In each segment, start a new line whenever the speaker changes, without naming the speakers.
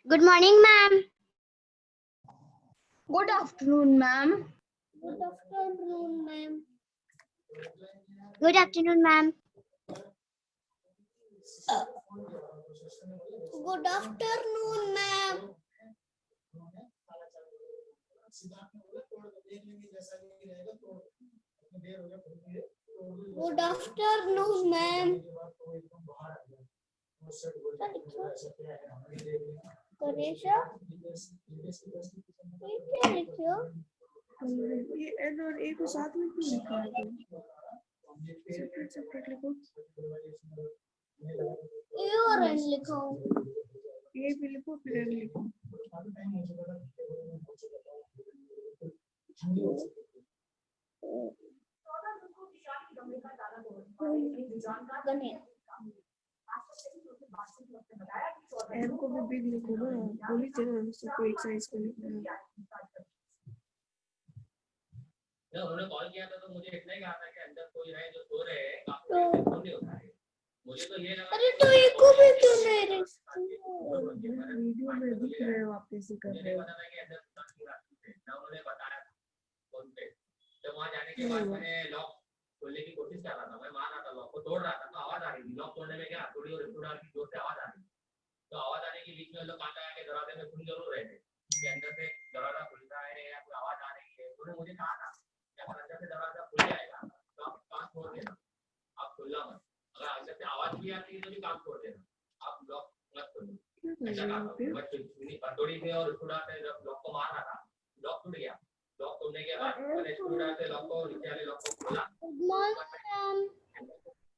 Good morning, ma'am.
Good afternoon, ma'am.
Good afternoon, ma'am. Good afternoon, ma'am. Good afternoon, ma'am. Good afternoon, ma'am. करेशा ये क्या लिखे हो?
ये L और ए को साथ में क्यों लिखा है तुम? सेपरेट सेपरेट लिखो।
ए और एन लिखा हो।
ए भी लिखो फिर एन लिखो। एम को भी बिग लिखो ना, बोली थी ना सबको एक साइज का लिखना है।
उन्होंने कॉल किया था तो मुझे इतना ही कहा था कि अंदर कोई है जो सो रहे हैं, आपको नहीं होता है। मुझे तो ये लगा
अरे तो ये को भी क्यों नहीं रहे?
वीडियो में दिख रहे हो आप कैसे कर रहे हो?
उन्होंने बताया फोन पे, तो वहाँ जाने के बाद मैंने लॉक खोलने की कोशिश कर रहा था, मैं मार रहा था, लॉक को तोड़ रहा था, तो आवाज आ रही थी। लॉक तोड़ने में क्या थोड़ी और जोर से आवाज आ रही थी, तो आवाज आने के बीच में लोग कांटा आके दरवाजे में सुन जरूर रहे थे कि अंदर से दरवाजा खुलता है या कोई आवाज आ रही है। उन्होंने मुझे कहा था कि अगर अंदर से दरवाजा खुल जाएगा तो आप काम छोड़ देना, आप खुलना मत। अगर अंदर से आवाज भी आती है तो भी काम छोड़ देना, आप लॉक मत खोलो। ऐसा कहा था हथौड़ी से और स्टूडा से जब लॉक को मार रहा था, लॉक टूट गया। लॉक तोड़ने के बाद मैंने स्टूडा से लॉक को नीचे वाले लॉक को खोला,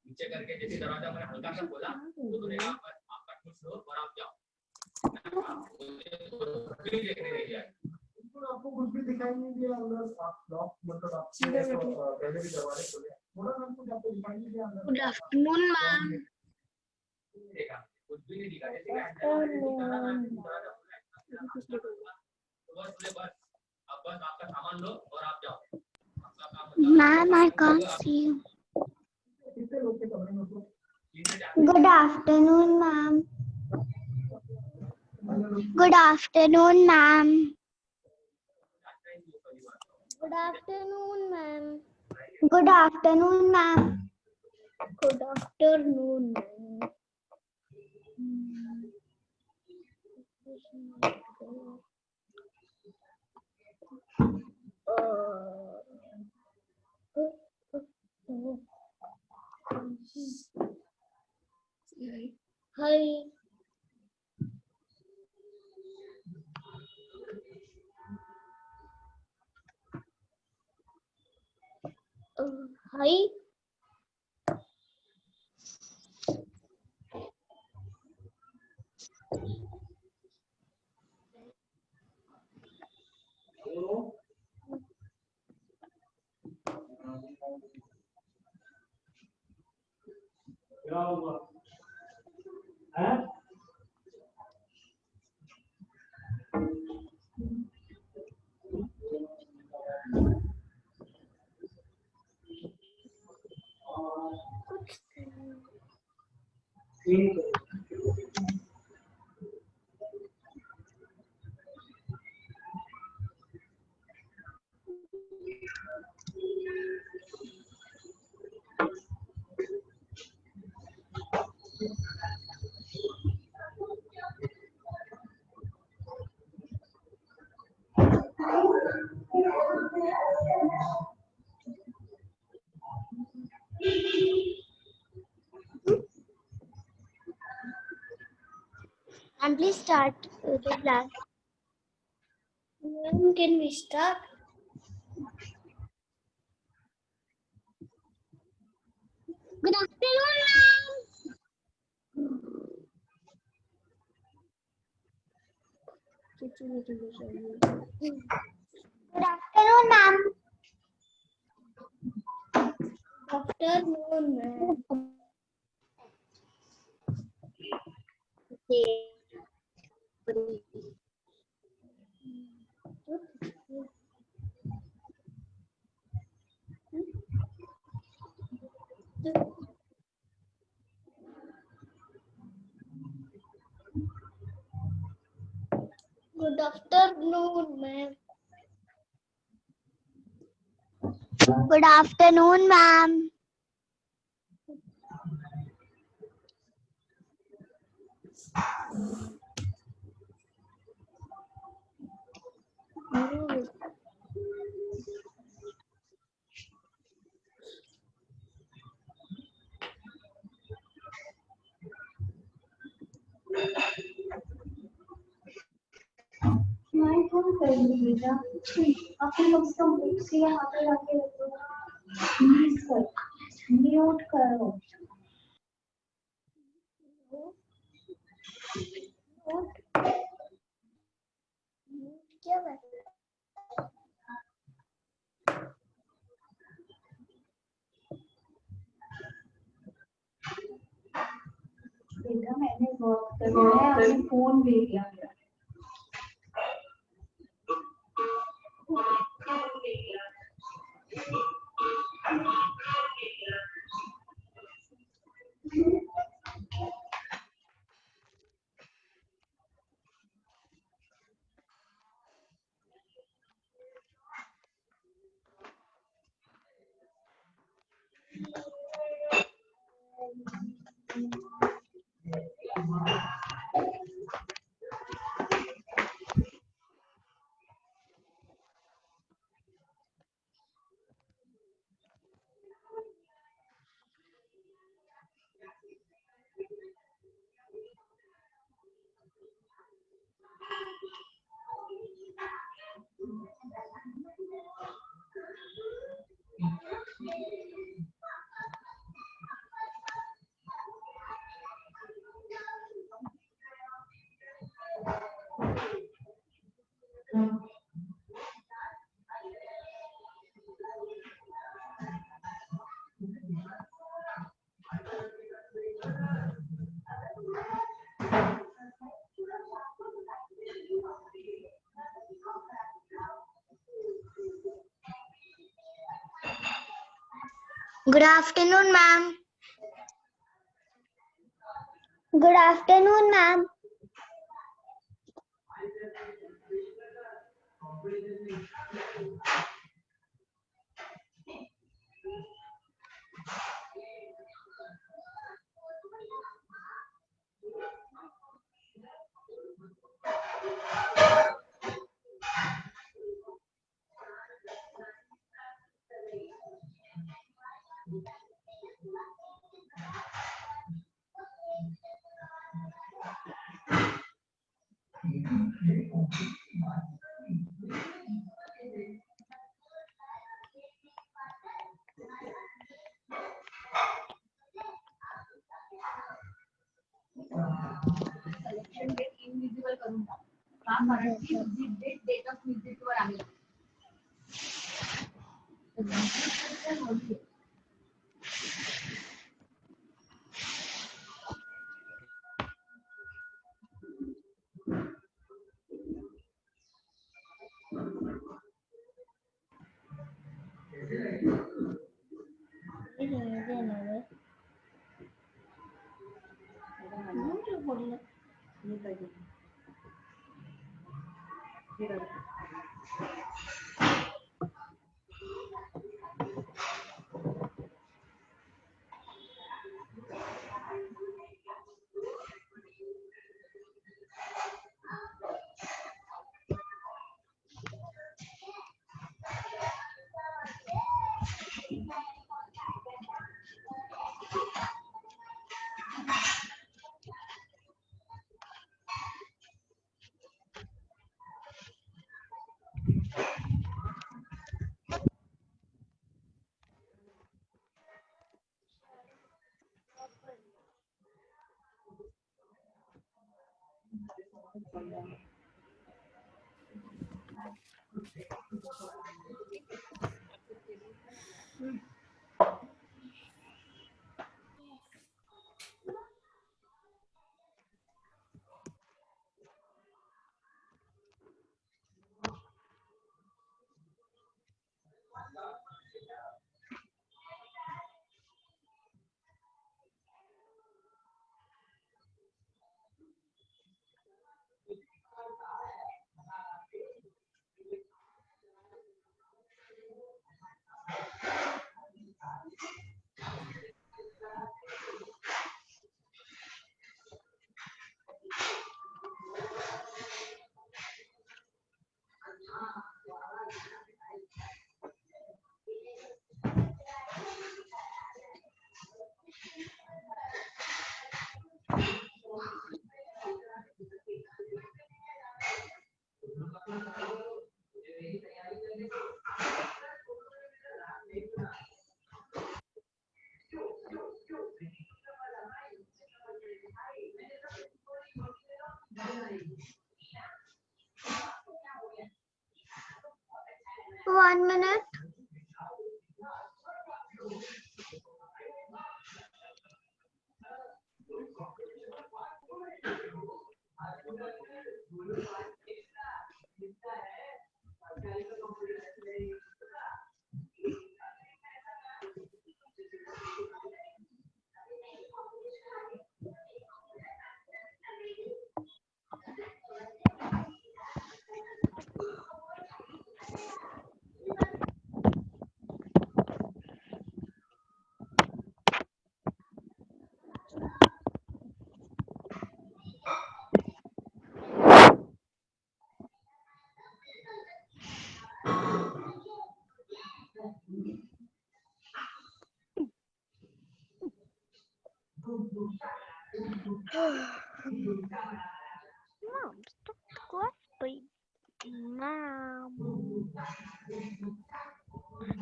नीचे करके जैसे दरवाजा मैंने हल्का सा खोला तो उन्होंने कहा आपका खुश हो और आप जाओ। आपको कुछ भी दिखाई नहीं दिया अंदर, आप लॉक मतलब आप पहले भी दरवाजे खोले, थोड़ा ना कुछ आपको दिखाई नहीं दिया अंदर।
Good afternoon ma'am.
देखा कुछ भी नहीं दिखा, जैसे बस आपका सामान लो और आप जाओ।
Ma'am, I can't see you. Good afternoon, ma'am. Good afternoon, ma'am. Good afternoon, ma'am. Good afternoon, ma'am. Good afternoon, ma'am. Hi. Hi.
क्या हुआ है?
And please start the class. When can we start? Good afternoon, ma'am. Good afternoon, ma'am. Good afternoon, ma'am. afternoon, ma'am. Good afternoon, ma'am.
मैं कौन करूँगी बेटा? अपने कम से कम book से यहाँ पे रखे रखो। प्लीज कर, म्यूट करो।
क्या बात?
बेटा मैंने वर्क करना है, आपने फोन ले लिया मेरा।
Good afternoon, ma'am. Good afternoon, ma'am.
Selection date invisible करूँगा. का कारण की exit date date of visit वर आहे.
1 minute. Mom, stop clapping. Mom.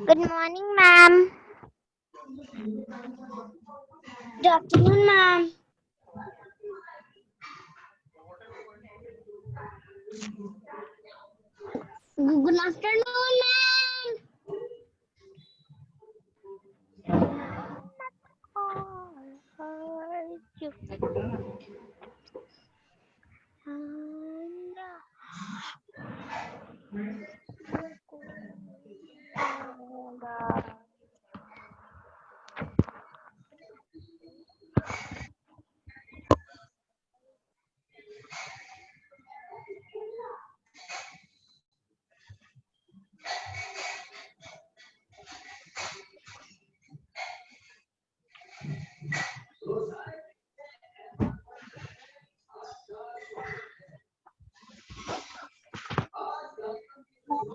Good morning, ma'am. Good afternoon, ma'am. Good afternoon, ma'am.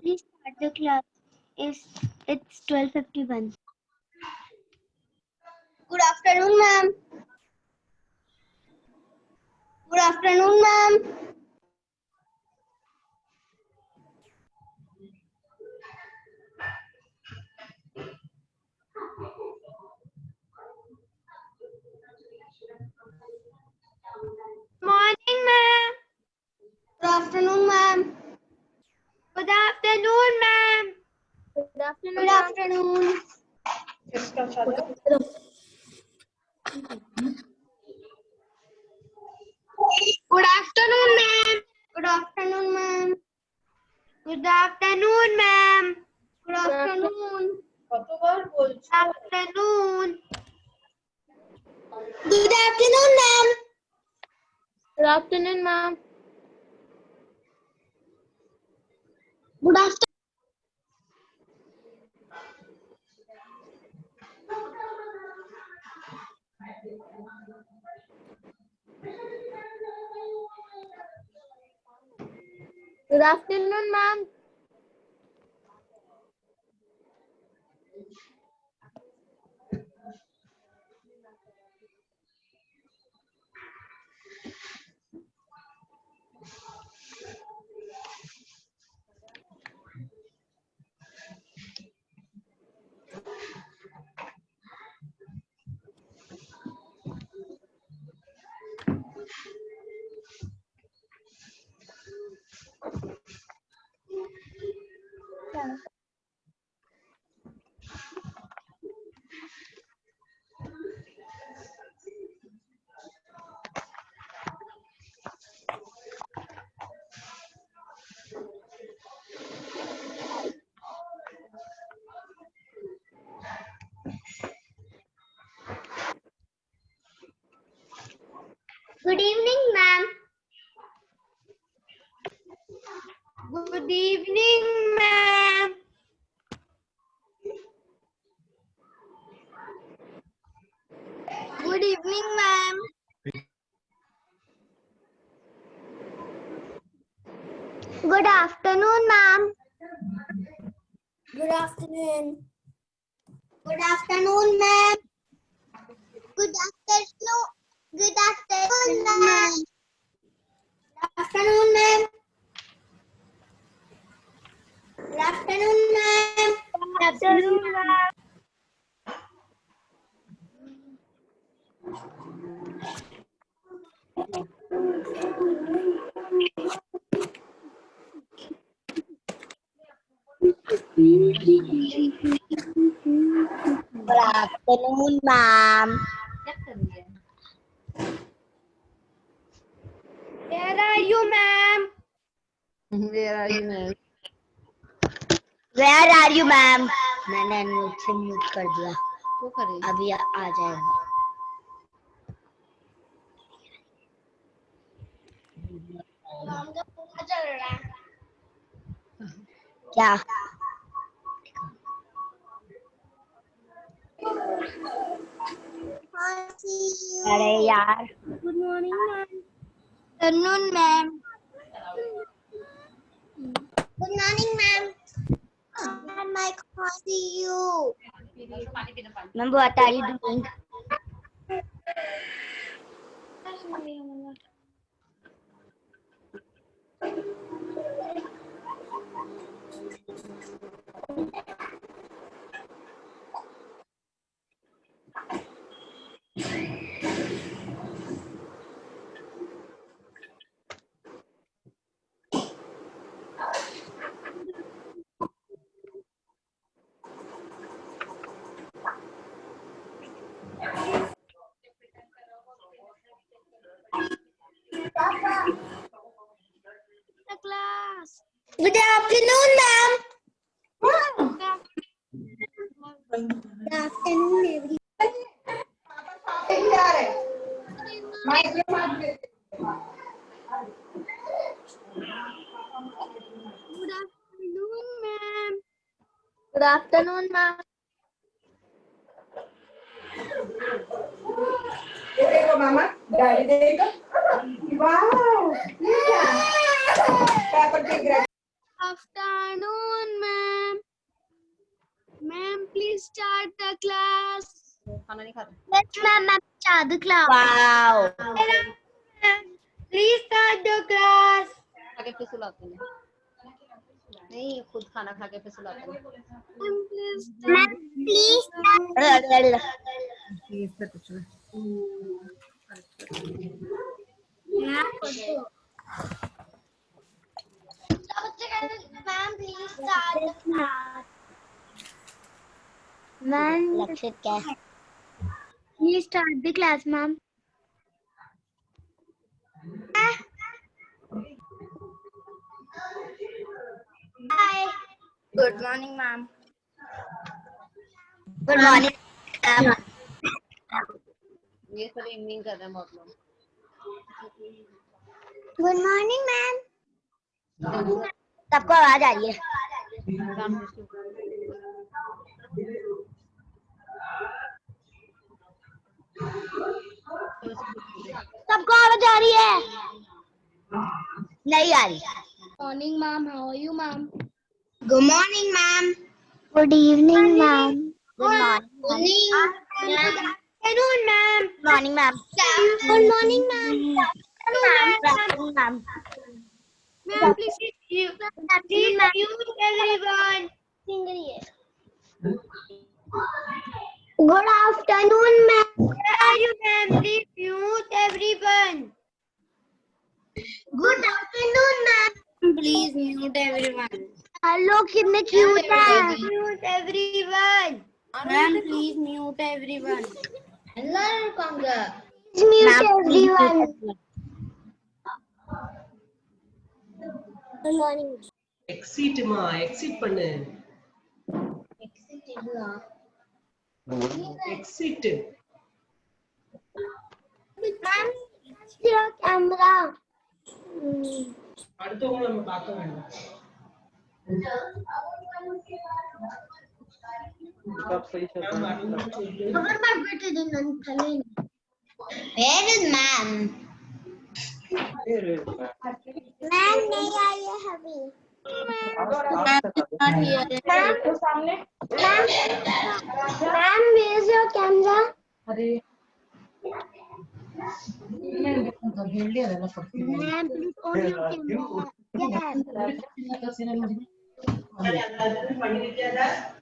Please start the class. It's 12:51. Good afternoon, ma'am. Good afternoon, ma'am. Morning, ma'am. Good afternoon, ma'am. Good afternoon, ma'am. Good afternoon. Good afternoon. Good afternoon, ma'am. Good afternoon, ma'am. Good afternoon, ma'am. Good afternoon. Afternoon. Good afternoon, ma'am. Good afternoon, ma'am. Good afternoon. Good afternoon, ma'am. Good evening, ma'am. Good evening, ma'am. Good evening, ma'am. Good afternoon. afternoon, ma'am.
Good afternoon.
Good afternoon, ma'am. Good afternoon. Good afternoon, ma'am.
Good afternoon, ma'am. Good afternoon, ma'am.
Good afternoon, ma'am. Good afternoon, ma'am.
Where are you, ma'am?
Where are you, ma'am?
Where are you, ma'am? मैंने mute से mute कर दिया,
वो करे
अभी आ जाएगा. क्या? अरे यार.
Good morning, ma'am.
Afternoon, ma'am. Good morning, ma'am. Ma'am, I can't see you. Ma'am, what are you doing?
The class.
Good afternoon, ma'am. Good afternoon, everyone.
Good afternoon, ma'am.
Good afternoon, ma'am.
देखो मामा डाली देखो wow ये क्या paper के grade
Afternoon, ma'am. Ma'am, please start the class.
खाना नहीं खा रहे
Yes, ma'am. I'm start the class. Wow.
Please start the class.
खा के फिर सुलाते हैं नहीं खुद खाना खा के फिर सुलाते हैं
Ma'am, please
Ma'am, please start. Ma'am, please start the class. Ma'am, Lakshit क्या है? Please start the class, ma'am. Hi. Good morning, ma'am. Good morning, ma'am.
ये सब इवनिंग कर रहे हैं बहुत लोग
Good morning, ma'am. सबको आवाज आ रही है. सबको आवाज आ रही है? नहीं आ रही.
morning, ma'am. How are you, ma'am?
Good morning, ma'am. Good evening, ma'am. Good morning. Good afternoon, ma'am. Good morning, ma'am. Good morning, ma'am. Good afternoon, ma'am.
Ma'am, please mute everyone.
Good afternoon, ma'am.
Where are you, ma'am? Please mute everyone.
Good afternoon, ma'am.
Please mute everyone.
Hello, कितने cute हैं.
Mute everyone. Ma'am, please mute everyone.
Hello, Konga. Mute everyone. Good morning.
Exit பண்ணு exit
Ma'am, your camera.
அடுத்தவங்க நம்ம பார்க்க வேண்டாம்
Where is ma'am? Ma'am, नहीं आई है अभी.
तो सामने ma'am where is your camera? Ma'am, please on your camera. Yes.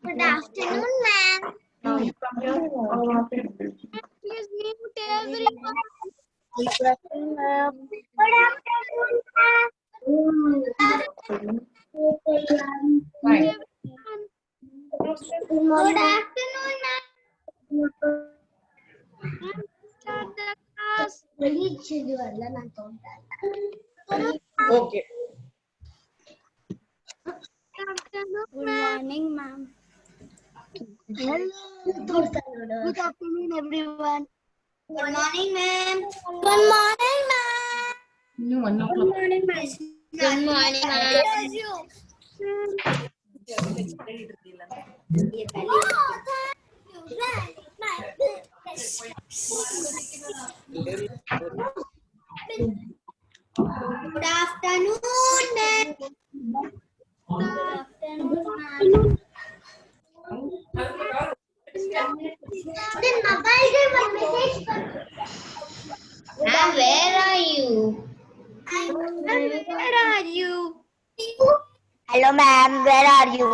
Good afternoon, ma'am. Please mute everyone. Good afternoon, ma'am. Good afternoon, ma'am. Good afternoon, ma'am. Start the class.
Okay.
Good morning, ma'am. Hello. Good afternoon, everyone. Good morning, ma'am. Good morning, ma'am. Good morning, ma'am. Good morning, Good afternoon, ma'am. Good afternoon, ma'am. Then mobile ke one message. Ma'am, where are you? Where are you? Hello, ma'am. Where are you?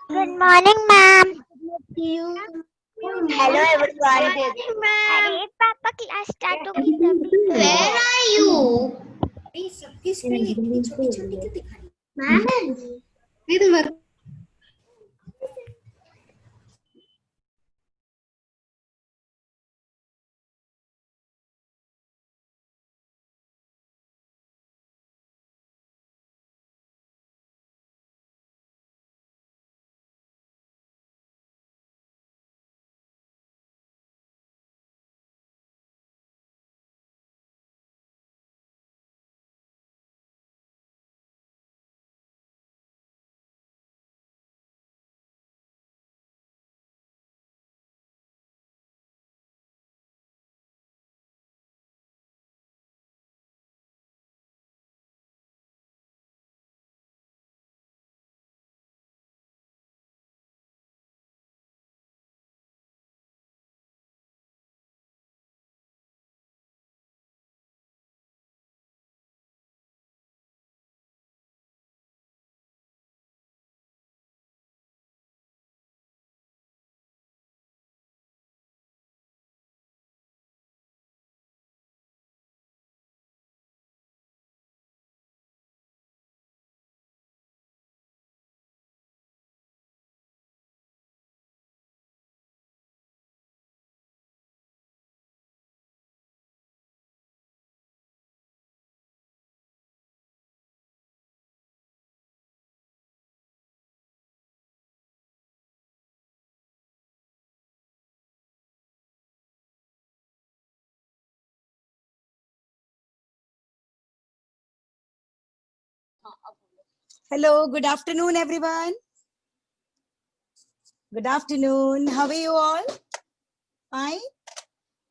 Good morning, ma'am. Hello, everyone. अरे पापा class start होगी तभी तो. Where are you? सबकी screen इतनी छोटी छोटी क्यों दिखा रही? Ma'am.
Hello, good afternoon, everyone. Good afternoon. How are you all? Fine?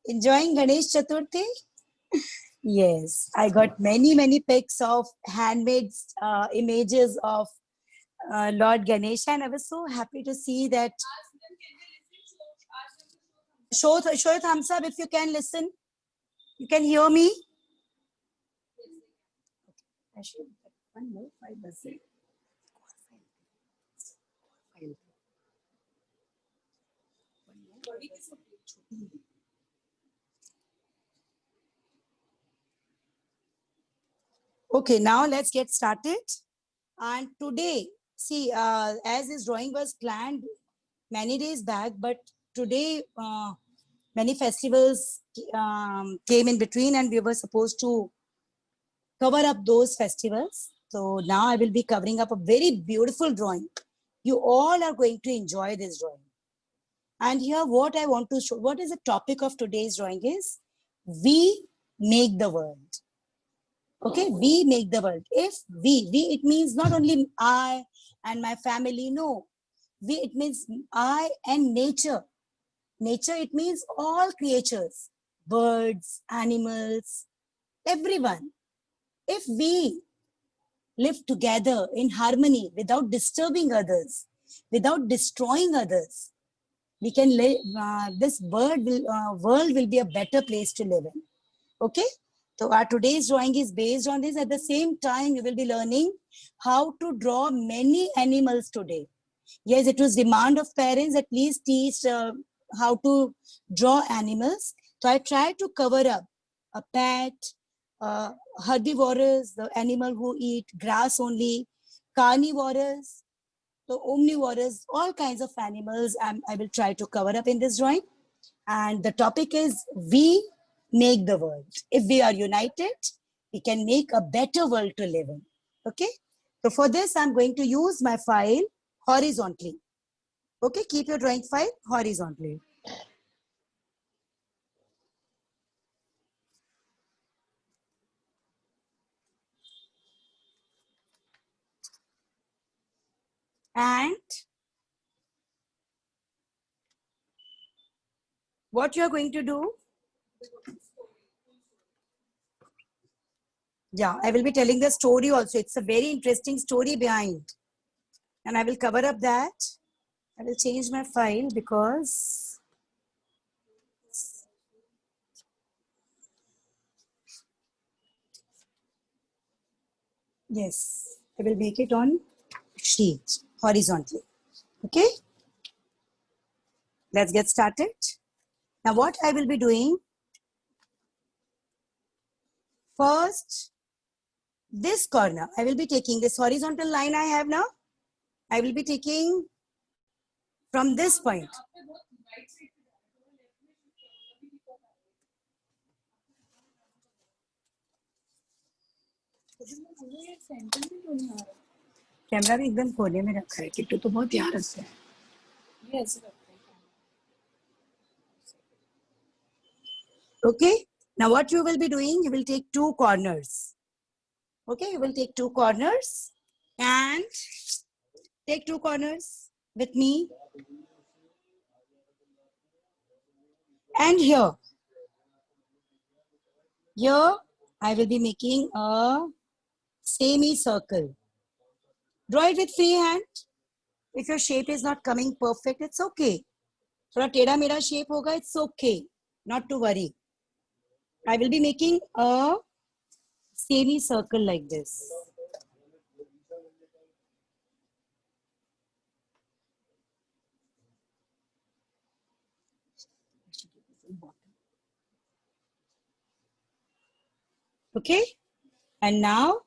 Enjoying Ganesh Chaturthi? Yes, I got many pics of handmade images of Lord Ganesha, and I was so happy to see that. Show a thumbs up if you can listen. You can hear me? I should one more 5%. Okay, now let's get started. And today, see, as this drawing was planned many days back, but today many festivals came in between and we were supposed to cover up those festivals. So now I will be covering up a very beautiful drawing. You all are going to enjoy this drawing. And here what I want to show, what is the topic of today's drawing is, we make the world. Okay, we make the world. If we, it means not only I and my family, no. We, it means I and nature. Nature, it means all creatures, birds, animals, everyone. If we live together in harmony without disturbing others, without destroying others, we can live, this world will be a better place to live in. Okay? So our today's drawing is based on this. At the same time, you will be learning how to draw many animals today. Yes, it was demand of parents at least teach how to draw animals. So I tried to cover up a pet, herbivorous, the animal who eat grass only, carnivorous, the omnivorous, all kinds of animals I will try to cover up in this drawing. And the topic is we make the world. If we are united, we can make a better world to live in. Okay. So for this, I'm going to use my file horizontally. Okay. Keep your drawing file horizontally. And what you're going to do, yeah, I will be telling the story also. It's a very interesting story behind. And I will cover up that. I will change my file because yes, I will make it on sheet horizontally. Okay. Let's get started. Now what I will be doing, first, this corner, I will be taking this horizontal line I have now. I will be taking from this point. Camera भी एकदम कोने में रखा है, किट्टू तो बहुत ध्यान से है। Okay. Now what you will be doing, you will take two corners. Okay, you will take two corners and take two corners with me. And here I will be making a semicircle. Draw it with free hand. If your shape is not coming perfect, it's okay. थोड़ा टेढ़ा मेढ़ा shape होगा, it's okay. Not to worry. I will be making a semicircle like this. Okay. And now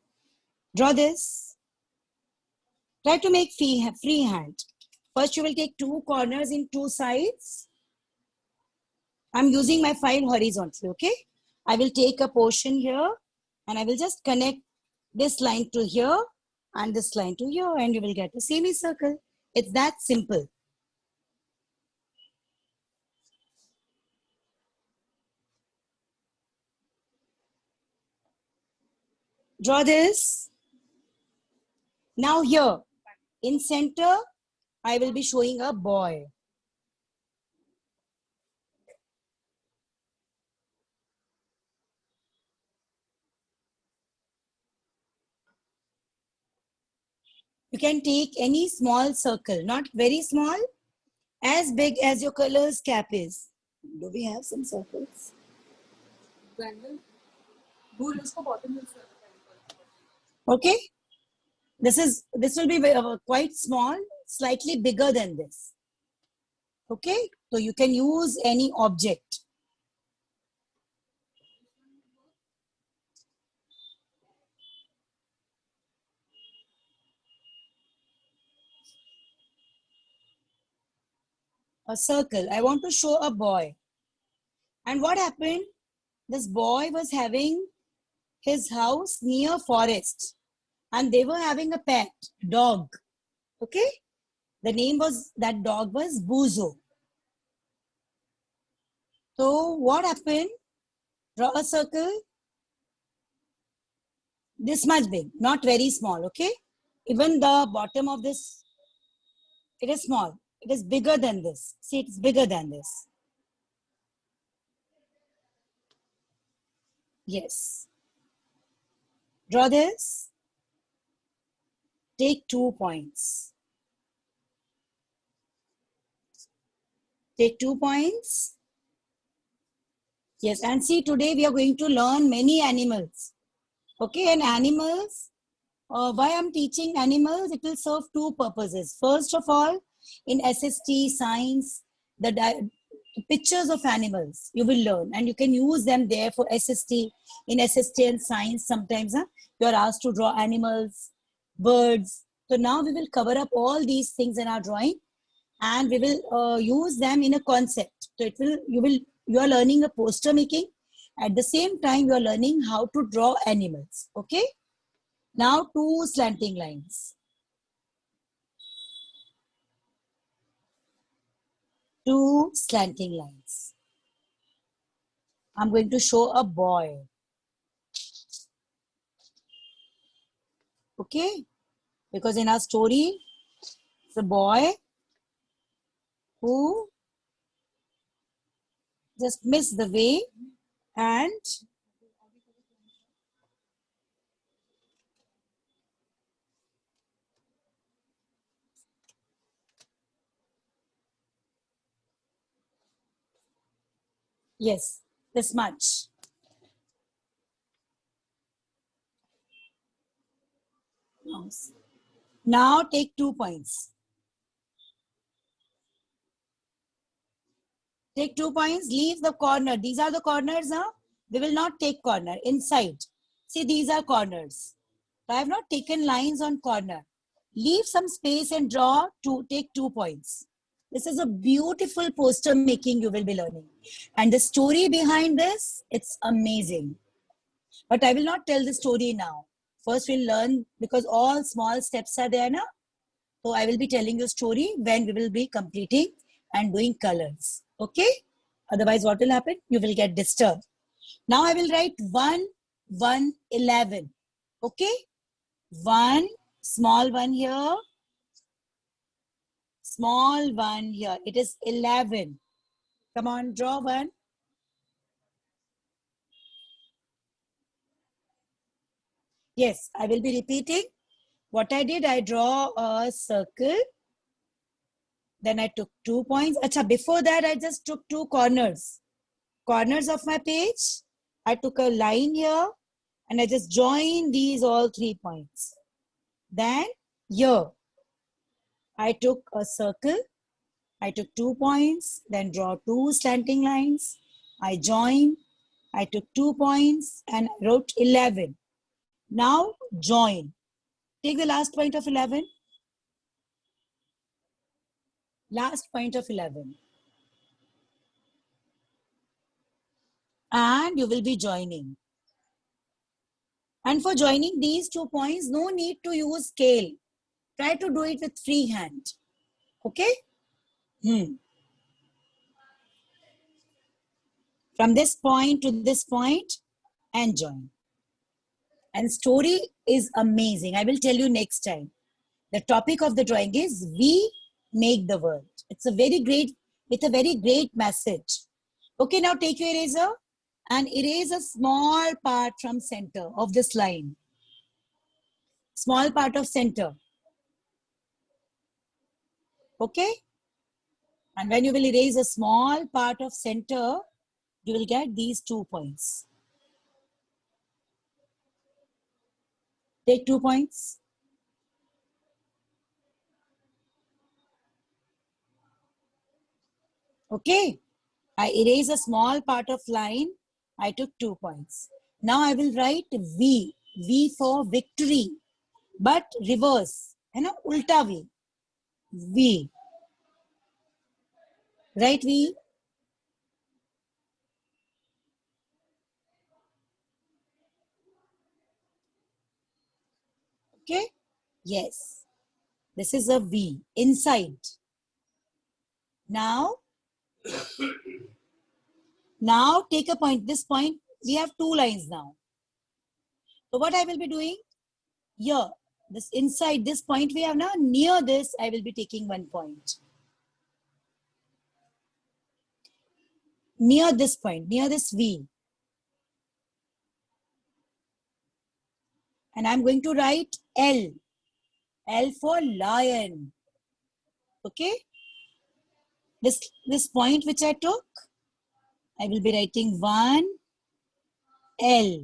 draw this. Try to make free hand. First, you will take two corners in two sides. I'm using my file horizontally, okay? I will take a portion here and I will just connect this line to here and this line to here and you will get a semicircle. It's that simple. Draw this. Now here, in center, I will be showing a boy. You can take any small circle, not very small, as big as your color's cap is. Do we have some circles? Okay. This will be quite small, slightly bigger than this. Okay. So you can use any object. A circle. I want to show a boy. And what happened? This boy was having his house near forest. And they were having a pet, dog. Okay. The name was, that dog was Buzo. So what happened? Draw a circle. This much big, not very small, okay? Even the bottom of this, it is small. It is bigger than this. See, it's bigger than this. Yes. Draw this. take 2 points. Take 2 points. Yes, and see, today we are going to learn many animals. Okay, and animals, why I'm teaching animals, it will serve two purposes. First of all, in SST, science, the pictures of animals you will learn, and you can use them there for SST. In SST and science, sometimes you are asked to draw animals, birds. So now we will cover up all these things in our drawing, and we will use them in a concept. So you are learning a poster making. At the same time, you are learning how to draw animals. Okay. Now 2 slanting lines. 2 slanting lines. I'm going to show a boy. Okay. Because in our story, it's a boy who just missed the way, and yes, this much. Now take 2 points. Take 2 points, leave the corner. These are the corners, huh? We will not take corner inside. See, these are corners. I have not taken lines on corner. Leave some space and draw to take 2 points. This is a beautiful poster making you will be learning. And the story behind this, it's amazing. But I will not tell the story now. First we'll learn, because all small steps are there now. So I will be telling you story when we will be completing and doing colors. Okay? Otherwise, what will happen? You will get disturbed. Now I will write 1, 1, 11. Okay? 1, small 1 here. Small 1 here. It is 11. Come on, draw 1. Yes, I will be repeating. What I did, I draw a circle. Then I took 2 points. Achha, before that, I just took 2 corners. Corners of my page. I took a line here and I just joined these all 3 points. Then here, I took a circle. I took 2 points, then draw 2 slanting lines. I joined. I took 2 points and wrote 11. Now join. Take the last point of 11. Last point of 11. And you will be joining. And for joining these 2 points, no need to use scale. Try to do it with free hand. Okay? From this point to this point and join. And story is amazing. I will tell you next time. The topic of the drawing is we make the world. It's a very great message. Okay, now take your eraser and erase a small part from center of this line. Small part of center. Okay? And when you will erase a small part of center, you will get these 2 points. Take 2 points. Okay? I erase a small part of line. I took 2 points. Now I will write V. V for victory. But reverse. Ulta V. V. Right V? Okay? Yes. This is a V. Inside. Now take a point. This point, we have 2 lines now. So what I will be doing? Here, this inside this point we have now, near this, I will be taking 1 point. Near this point, near this V. And I'm going to write L. L for lion. Okay. This point which I took, I will be writing 1 L.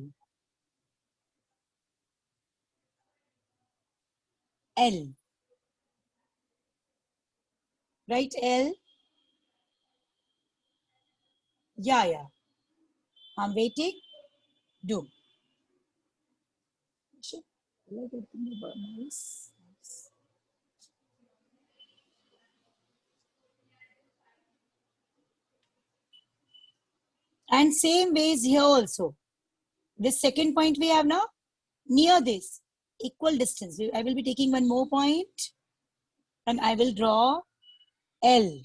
L. Write L. Yeah. I'm waiting. Do. And same ways here also. This second point we have now, near this, equal distance. I will be taking one more point and I will draw L.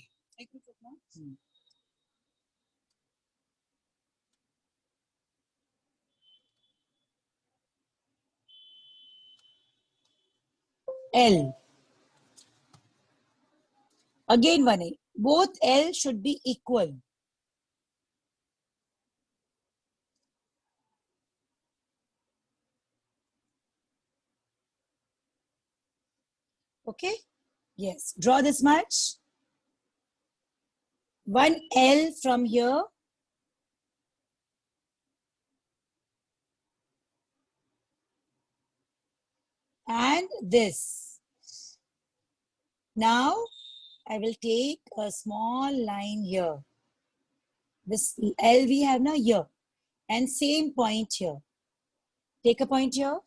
L. Again one A. Both L should be equal. Okay? Yes. Draw this much. One L from here. And this. Now, I will take a small line here. This L we have now here. And same point here. Take a point here.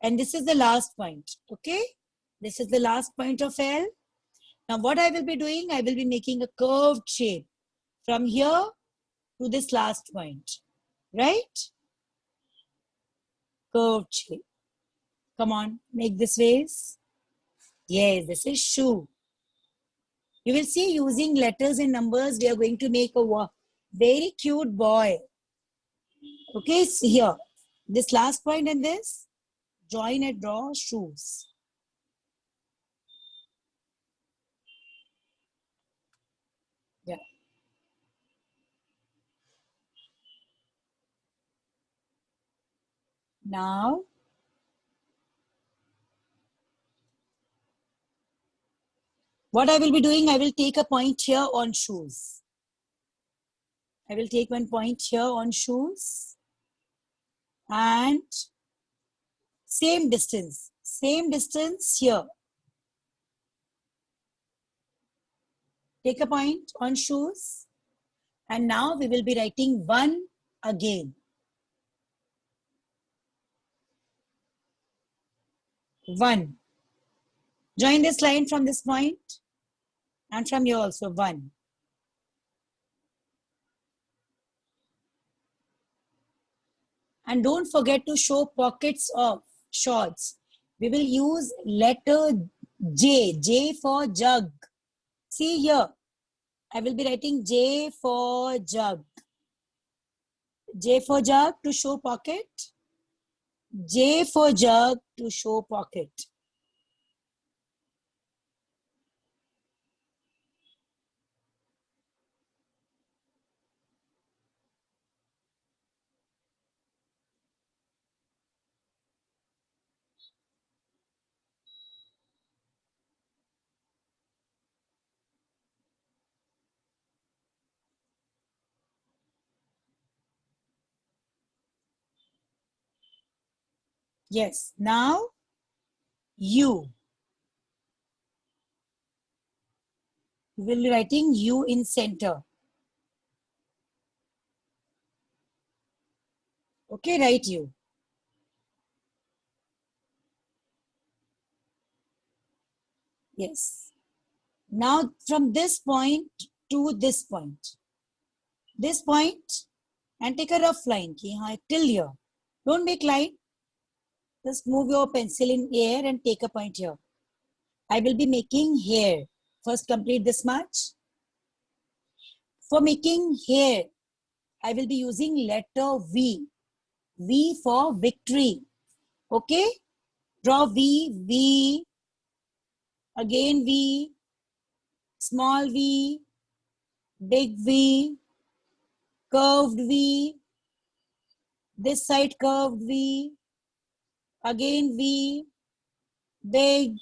And this is the last point. Okay? This is the last point of L. Now what I will be doing, I will be making a curved shape from here to this last point. Right? Curved shape. Come on, make this vase. Yes, this is shoe. You will see using letters and numbers, we are going to make a very cute boy. Okay, so here, this last point and this, join and draw shoes. Yeah. Now, what I will be doing, I will take a point here on shoes. I will take one point here on shoes and same distance here. Take a point on shoes and now we will be writing 1 again. 1. Join this line from this point and from here also 1. And don't forget to show pockets of shorts. We will use letter J. J for jug. See here. I will be writing J for jug. J for jug to show pocket. J for jug to show pocket. Yes. Now, U. We will be writing U in center. Okay, write U. Yes. Now, from this point to this point. This point and take a rough line till here. Don't make line. Just move your pencil in air and take a point here. I will be making hair. First complete this much. For making hair, I will be using letter V. V for victory. Okay? Draw V, V, again V. small v, big V, curved V, this side curved V, again V, big,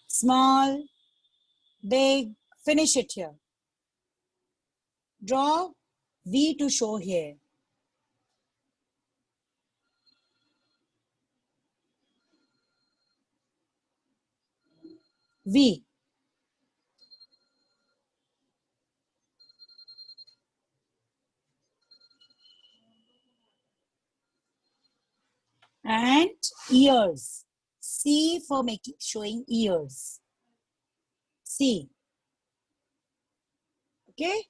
small, big, finish it here. Draw V to show here. V. And ears. C for making showing ears. C. Okay.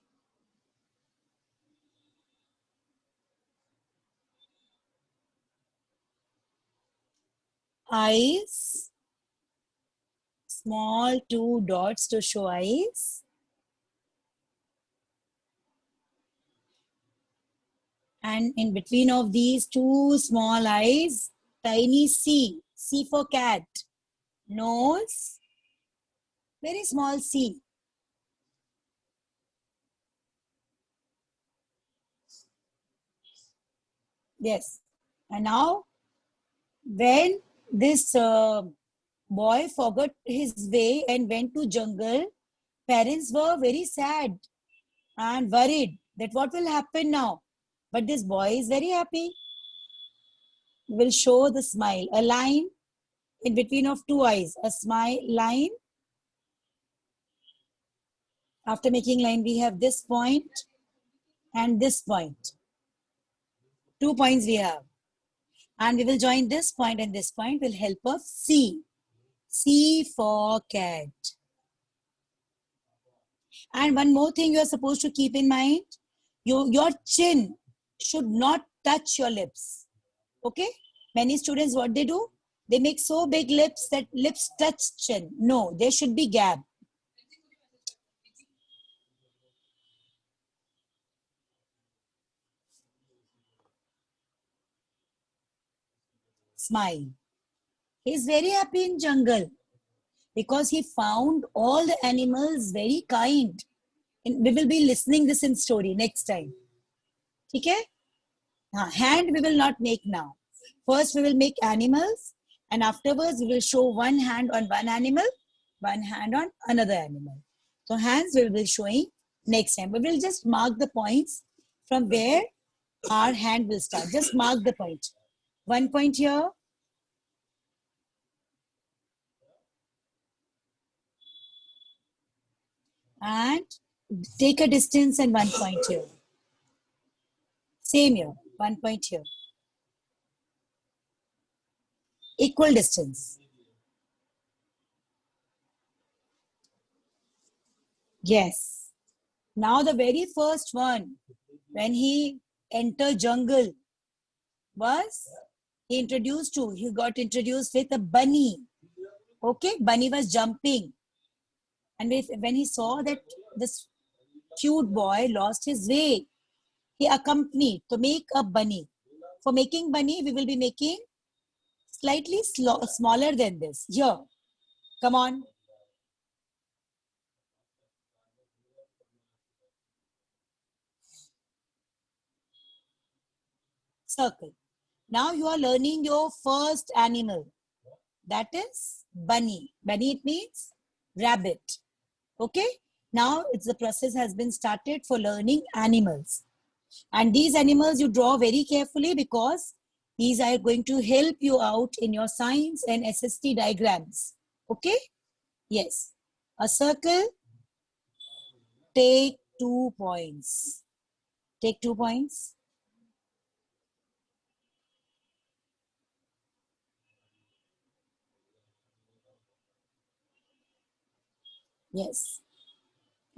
Eyes. Small 2 dots to show eyes. And in between of these 2 small eyes, tiny C. C for cat. Nose. Very small C. Yes. And now, when this boy forgot his way and went to jungle, parents were very sad and worried that what will happen now. But this boy is very happy. We will show the smile. A line in between of 2 eyes. A smile line. After making line, we have this point and this point. 2 points we have. And we will join this point and this point will help us C. C for cat. And one more thing you are supposed to keep in mind. Your chin should not touch your lips. Okay? Many students, what they do? They make so big lips that lips touch chin. No, there should be gap. Smile. He is very happy in jungle because he found all the animals very kind. And we will be listening this in story next time. Okay? Hand we will not make now. First we will make animals and afterwards we will show one hand on one animal, one hand on another animal. So hands we will be showing next time. We will just mark the points from where our hand will start. Just mark the point. 1 point here. And take a distance and 1 point here. Same here, 1 point here. Equal distance. Yes. Now the very first one, when he entered jungle, was he got introduced with a bunny. Okay, bunny was jumping. And when he saw that this cute boy lost his way, he accompanied to make a bunny. For making bunny, we will be making slightly smaller than this. Here, come on. Circle. Now you are learning your first animal. That is bunny. Bunny, it means rabbit. Okay. Now the process has been started for learning animals. And these animals you draw very carefully because these are going to help you out in your science and SST diagrams. Okay? Yes. A circle, take 2 points. Take 2 points. Yes.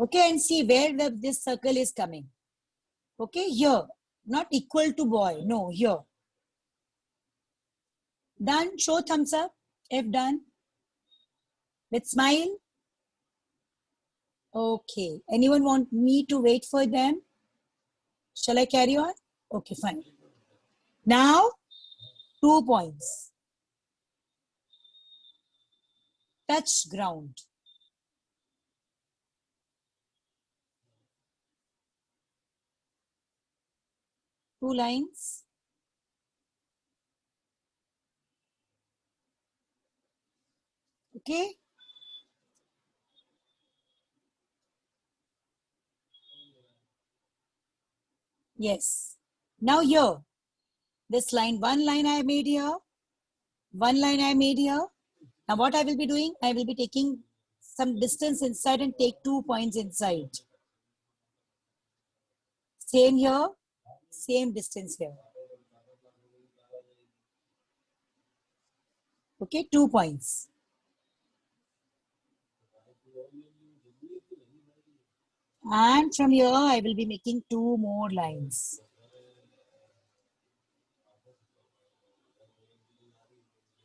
Okay, and see where this circle is coming. Okay, here. Not equal to boy. No, here. Done. Show thumbs up if done. With smile. Okay. Anyone want me to wait for them? Shall I carry on? Okay, fine. Now, 2 points. Touch ground. 2 lines. Okay. Yes. Now here, this line, one line I made here, one line I made here. Now what I will be doing, I will be taking some distance inside and take 2 points inside. Same here, same distance here. Okay, 2 points. And from here, I will be making 2 more lines.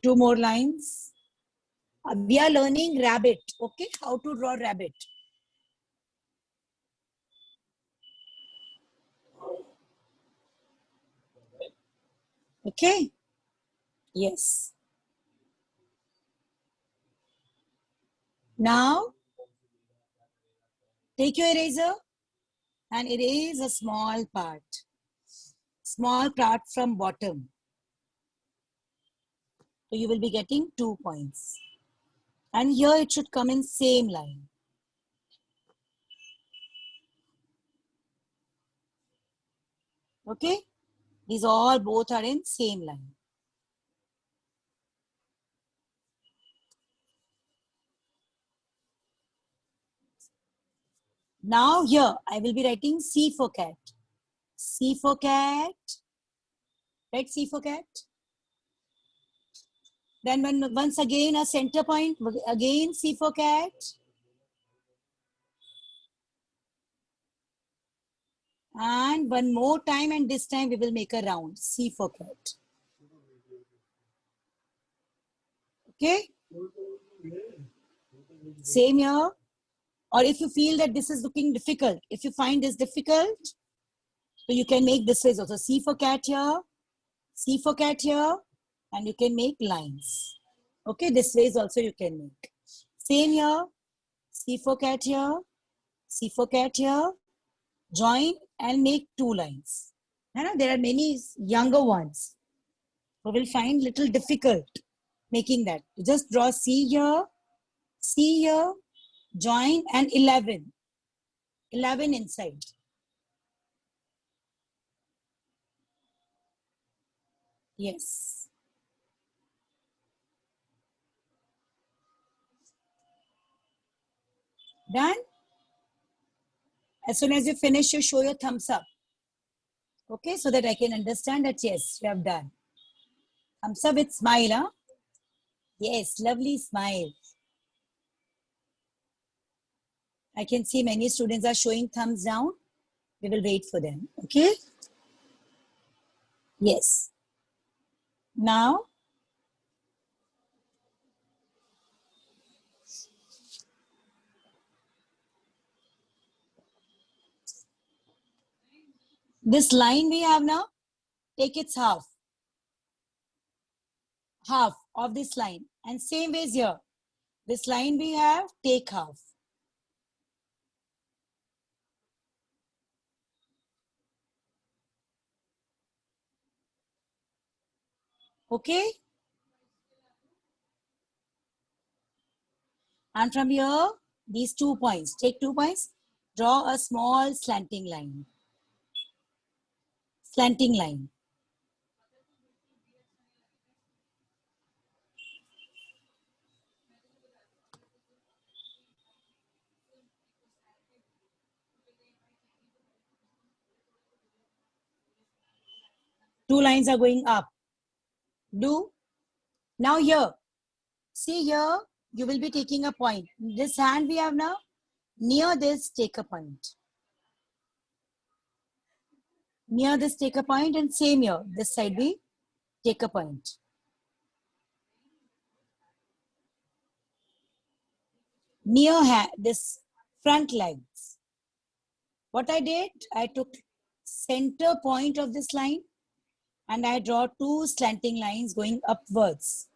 Two more lines. We are learning rabbit, okay? How to draw rabbit. Okay? Yes. Now, take your eraser and erase a small part. Small part from bottom. So you will be getting 2 points. And here it should come in same line. Okay? These all both are in same line. Now here I will be writing C for cat. C for cat. Write C for cat. Then once again a center point, again C for cat. And one more time, and this time we will make a round. C for cat. Okay? Same here. Or if you feel that this is looking difficult, if you find this difficult, so you can make this way also. C for cat here, C for cat here, and you can make lines. Okay, this way also you can make. Same here, C for cat here, C for cat here, join and make 2 lines. There are many younger ones who will find little difficult making that. Just draw C here, join and 11. 11 inside. Yes. Done? As soon as you finish, you show your thumbs up. Okay, so that I can understand that yes, you have done. Thumbs up with smile, huh? Yes, lovely smile. I can see many students are showing thumbs down. We will wait for them. Okay? Yes. Now, this line we have now, take its half. Half of this line. And same ways here. This line we have, take half. Okay? And from here, these 2 points, take 2 points, draw a small slanting line. Slanting line. Two lines are going up. Do. Now here, see here, you will be taking a point. This hand we have now, near this, take a point. Near this, take a point, and same here, this side we take a point. Near hand, this front legs. What I did, I took center point of this line and I draw 2 slanting lines going upwards.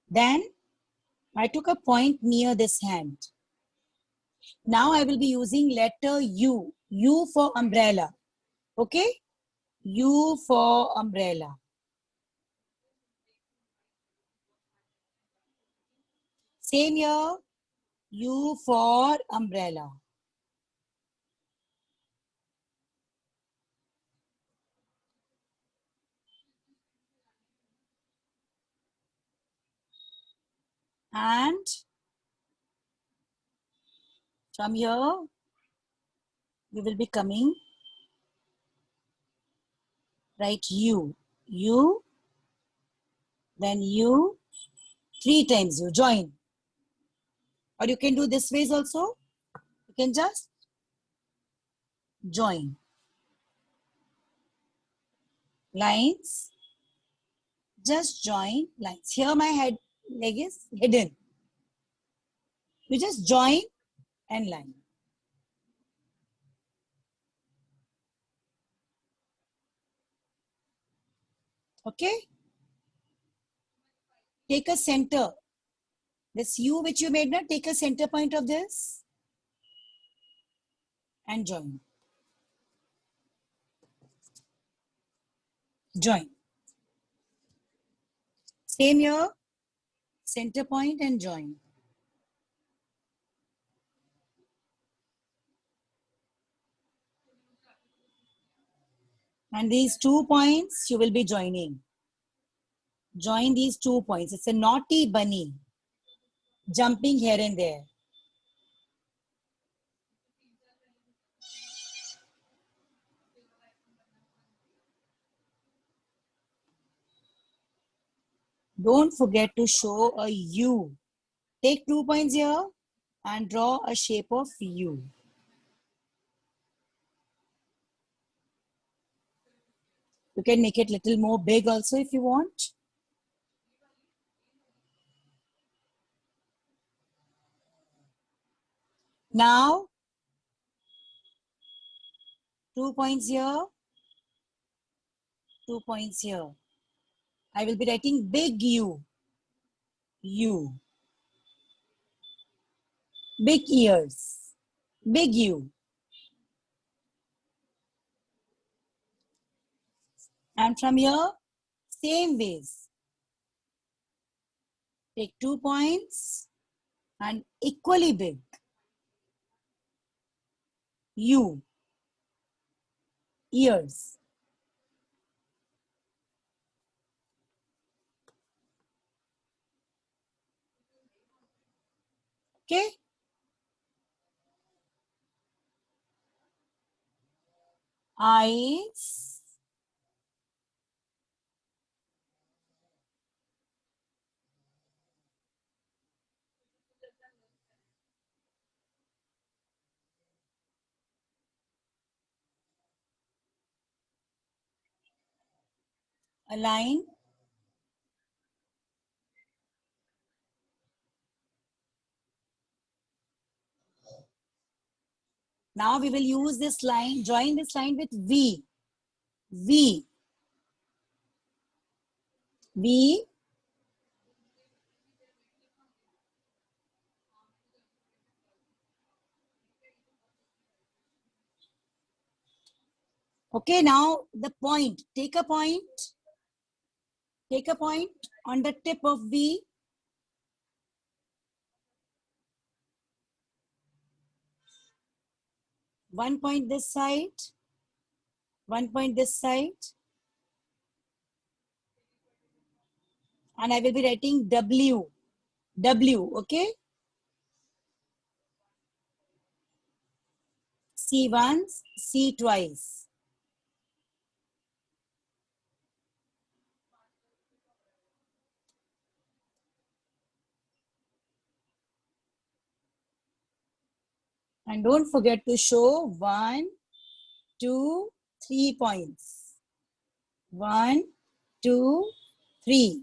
Then I took a point near this hand. Now I will be using letter U. U for umbrella. Okay? U for umbrella. Same here. U for umbrella. And from here, you will be coming, right? U, then U, 3 times U, join. Or you can do this ways also. You can just join. Lines, just join lines. Here my leg is hidden. You just join and line. Okay? Take a center. This U which you made now, take a center point of this and join. Join. Same here, center point and join. And these 2 points you will be joining. Join these 2 points. It's a naughty bunny jumping here and there. Don't forget to show a U. Take 2 points here and draw a shape of U. You can make it little more big also if you want. Now, 2 points here, 2 points here. I will be writing big U. U. Big ears. Big U. And from here, same ways. Take 2 points and equally big. U. Ears. Okay? Eyes. A line. Now we will use this line, join this line with V. V. V. Okay, now the point. Take a point. Take a point on the tip of V. One point this side. One point this side. And I will be writing W. W, okay? C once, C twice. And don't forget to show 1, 2, 3 points. 1, 2, 3.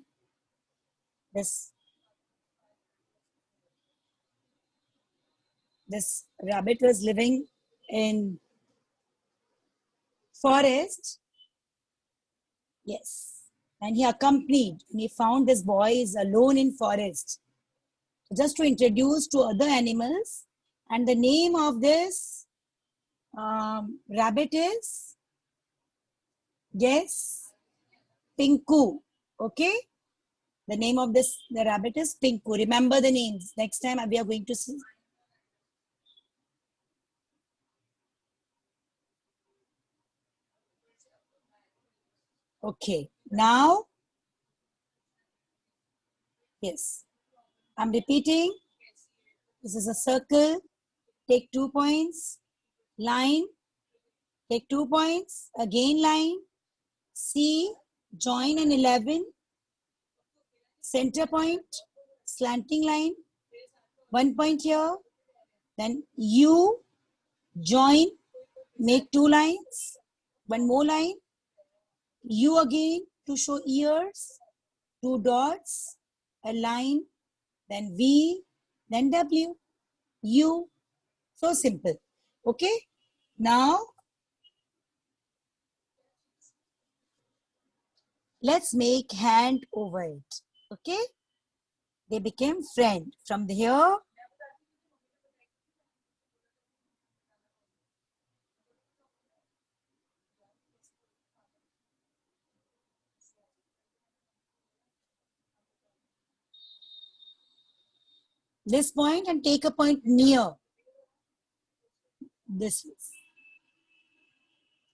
This rabbit was living in forest. Yes. And he accompanied, and he found this boy is alone in forest. Just to introduce to other animals. And the name of this rabbit is Guess. Pinku. Okay. The name of the rabbit is Pinku. Remember the names. Next time we are going to see. Okay. Now, yes. I'm repeating. This is a circle. Take 2 points. Line. Take 2 points. Again line. C. Join an 11. Center point. Slanting line. 1 point here. Then U. Join. Make 2 lines. 1 more line. U again to show ears. 2 dots. A line. Then V. Then W. U. So simple. Okay. Now, let's make hand over it. Okay. They became friend. From here, this point and take a point near this.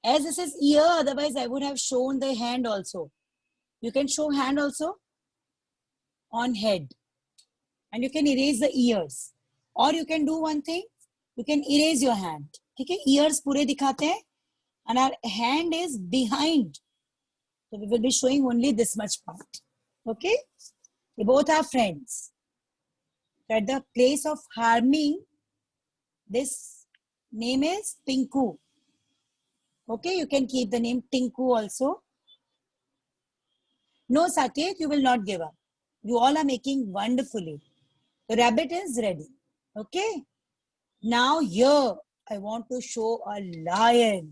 As this is ear, otherwise I would have shown the hand also. You can show hand also on head. And you can erase the ears. Or you can do one thing. You can erase your hand. Okay? Ears pure dikhate hain. And our hand is behind. So we will be showing only this much part. Okay? They both are friends. So at the place of harming, this name is Pinku. Okay, you can keep the name Tinku also. No, Saket, you will not give up. You all are making wonderfully. The rabbit is ready. Okay. Now here, I want to show a lion.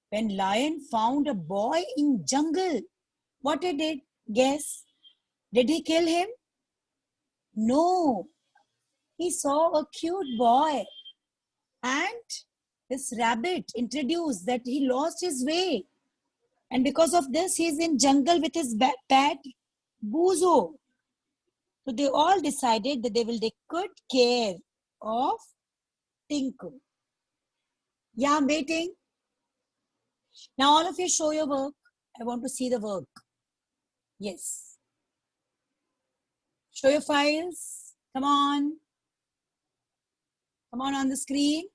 When lion found a boy in jungle, what he did? Guess. Did he kill him? No. He saw a cute boy. And this rabbit introduced that he lost his way. And because of this, he's in jungle with his pet Buzo. So they all decided that they will take good care of Tinku. Yeah, I'm waiting. Now all of you show your work. I want to see the work. Yes. Show your files. Come on. Come on the screen.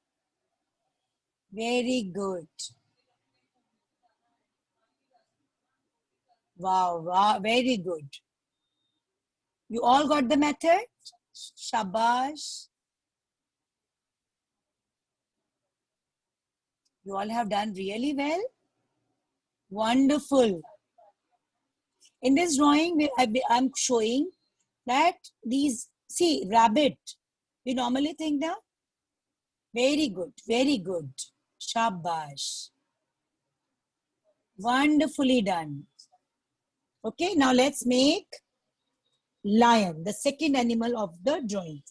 Very good. Wow, wow, very good. You all got the method? Shabash. You all have done really well. Wonderful. In this drawing, I'm showing that these, see, rabbit. We normally think that. Very good, very good. Shabash. Wonderfully done. Okay, now let's make lion, the second animal of the drawing.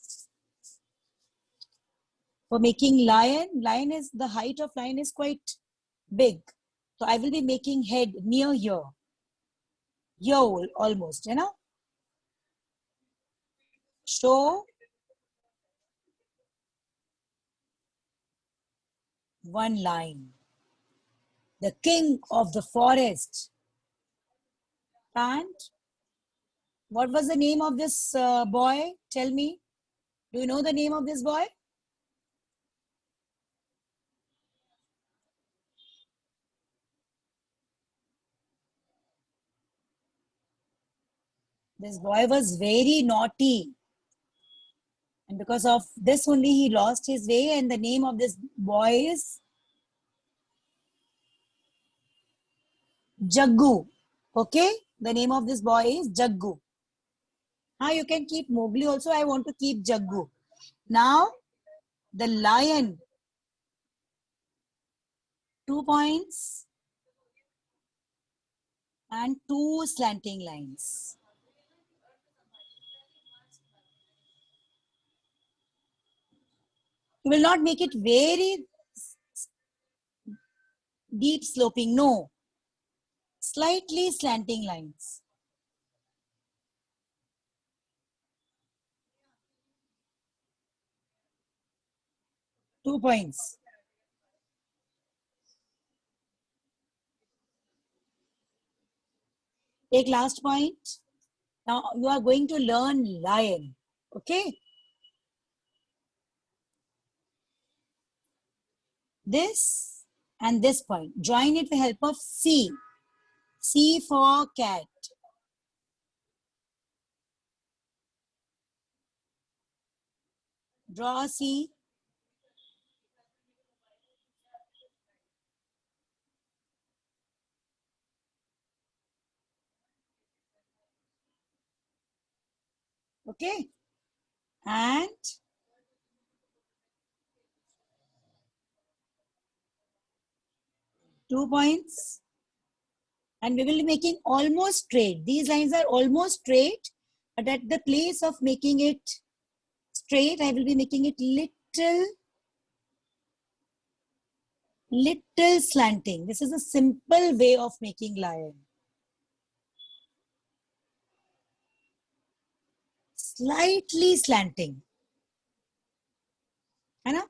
For making lion, the height of lion is quite big. So I will be making head near here. Here almost, you know. Show one line. The king of the forest. And what was the name of this boy? Tell me. Do you know the name of this boy? This boy was very naughty. And because of this only he lost his way, and the name of this boy is Jaggu. Okay? The name of this boy is Jaggu. You can keep Mowgli also. I want to keep Jaggu. Now, the lion. 2 points. And 2 slanting lines. You will not make it very deep sloping. No. Slightly slanting lines. Two points. Take last point. Now you are going to learn lion. Okay. This and this point. Join it with the help of C. C for cat. Draw a C. Okay. And 2 points. And we will be making almost straight. These lines are almost straight, but at the place of making it straight, I will be making it little slanting. This is a simple way of making lion. Slightly slanting. है ना?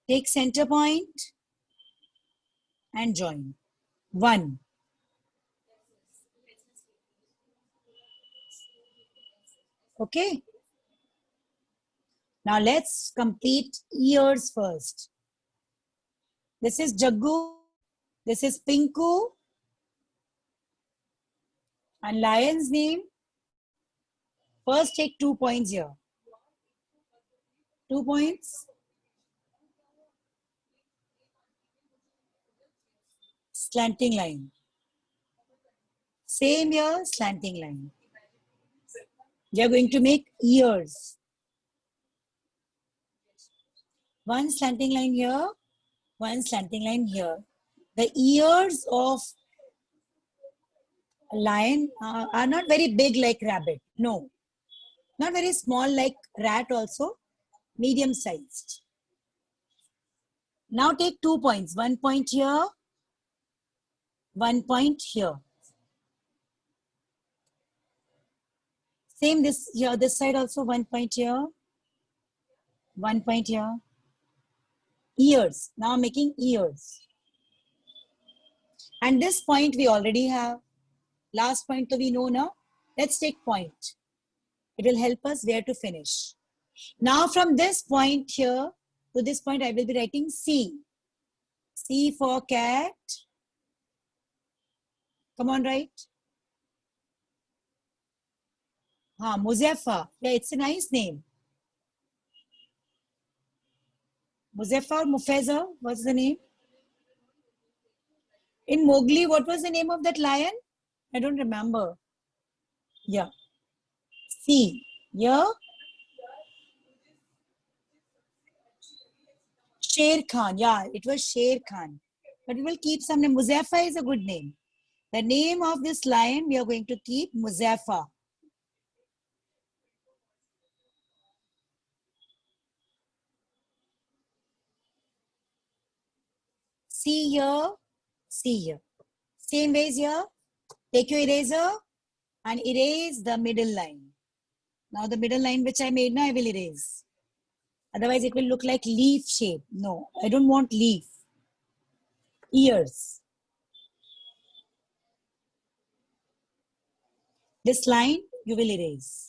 Take center point and join. 1. Okay. Now let's complete ears first. This is Jaggu. This is Pinku. And lion's name. First take 2 points here. 2 points. Slanting line. Same here, slanting line. We are going to make ears. 1 slanting line here, 1 slanting line here. The ears of a lion are not very big like rabbit. No. Not very small like rat also. Medium sized. Now take 2 points. 1 point here, 1 point here. Same this here, this side also 1 point here, 1 point here. Ears. Now making ears. And this point we already have. Last point we know now. Let's take point. It will help us where to finish. Now from this point here to this point, I will be writing C. C for cat. Come on, write. Muzaffar. Yeah, it's a nice name. Muzaffar, Mufeza, what's the name? In Mowgli, what was the name of that lion? I don't remember. Yeah. C. Yeah. Sher Khan. Yeah, it was Sher Khan. But we will keep some name. Muzaffar is a good name. The name of this lion, we are going to keep Muzaffar. See here, see here. Same ways here. Take your eraser and erase the middle line. Now the middle line which I made now, I will erase. Otherwise it will look like leaf shape. No, I don't want leaf. Ears. This line you will erase.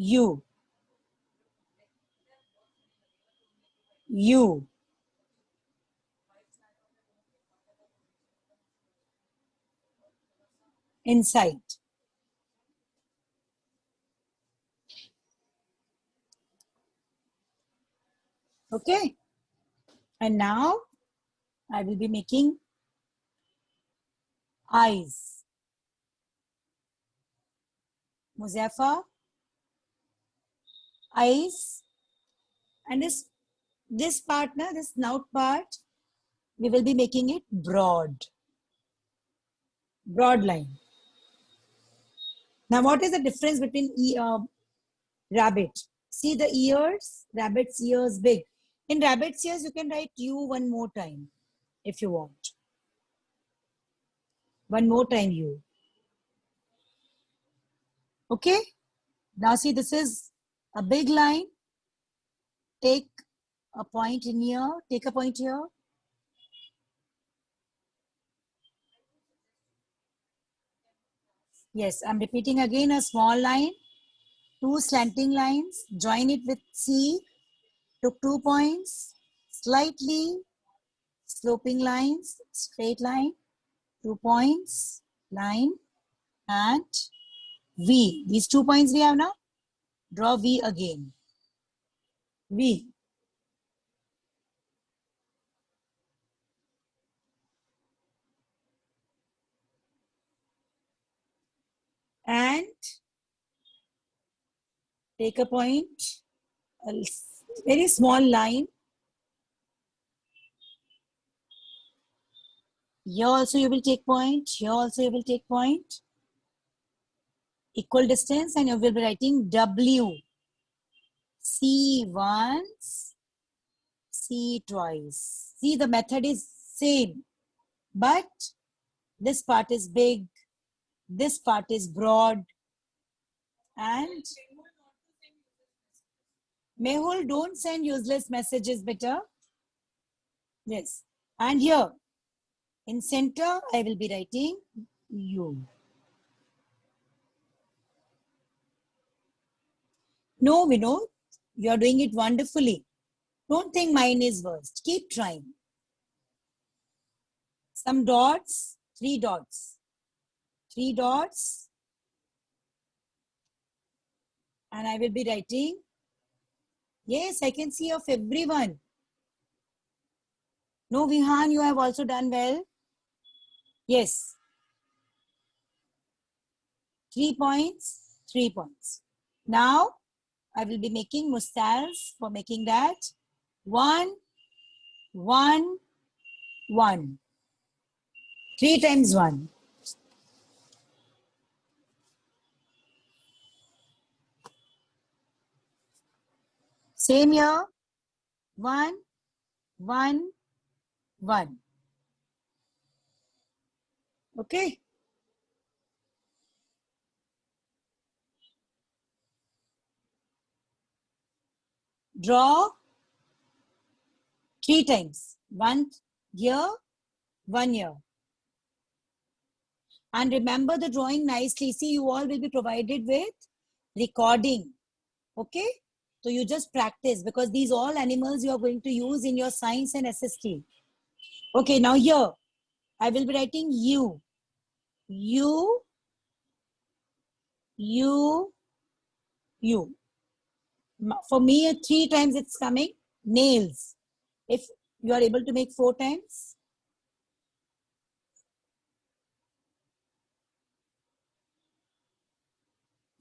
U. U. Inside. Okay. And now I will be making eyes. Muzaffar. Eyes. And this this part, na, this snout part, we will be making it broad. Broad line. Now, what is the difference between rabbit? See the ears, rabbit's ears big. In rabbit's ears, you can write U one more time if you want. One more time U. Okay. Now see, this is a big line. Take a point in here. Take a point here. Yes, I'm repeating again, a small line. Two slanting lines. Join it with C. Took 2 points. Slightly sloping lines. Straight line. 2 points. Line. And V. These 2 points we have now. Draw V again. V. And take a point, a very small line. Here also you will take point. Here also you will take point. Equal distance, and you will be writing W. C once, C twice. See, the method is same, but this part is big, this part is broad, and Mehul, don't send useless messages, better. Yes, and here in center I will be writing U. No, Vinod, you are doing it wonderfully. Don't think mine is worst. Keep trying. Some dots, 3 dots. 3 dots. And I will be writing. Yes, I can see of everyone. No, Vihan, you have also done well. Yes. 3 points, 3 points. Now, I will be making mustals for making that. 1, 1, 1. 3 times 1. Same here. 1, 1, 1. Okay. Draw 3 times. 1 here, 1 here. And remember the drawing nicely. See, you all will be provided with recording. Okay? So you just practice, because these all animals you are going to use in your science and SST. Okay, now here, I will be writing U. U, U, U. For me, 3 times it's coming. Nails. If you are able to make 4 times.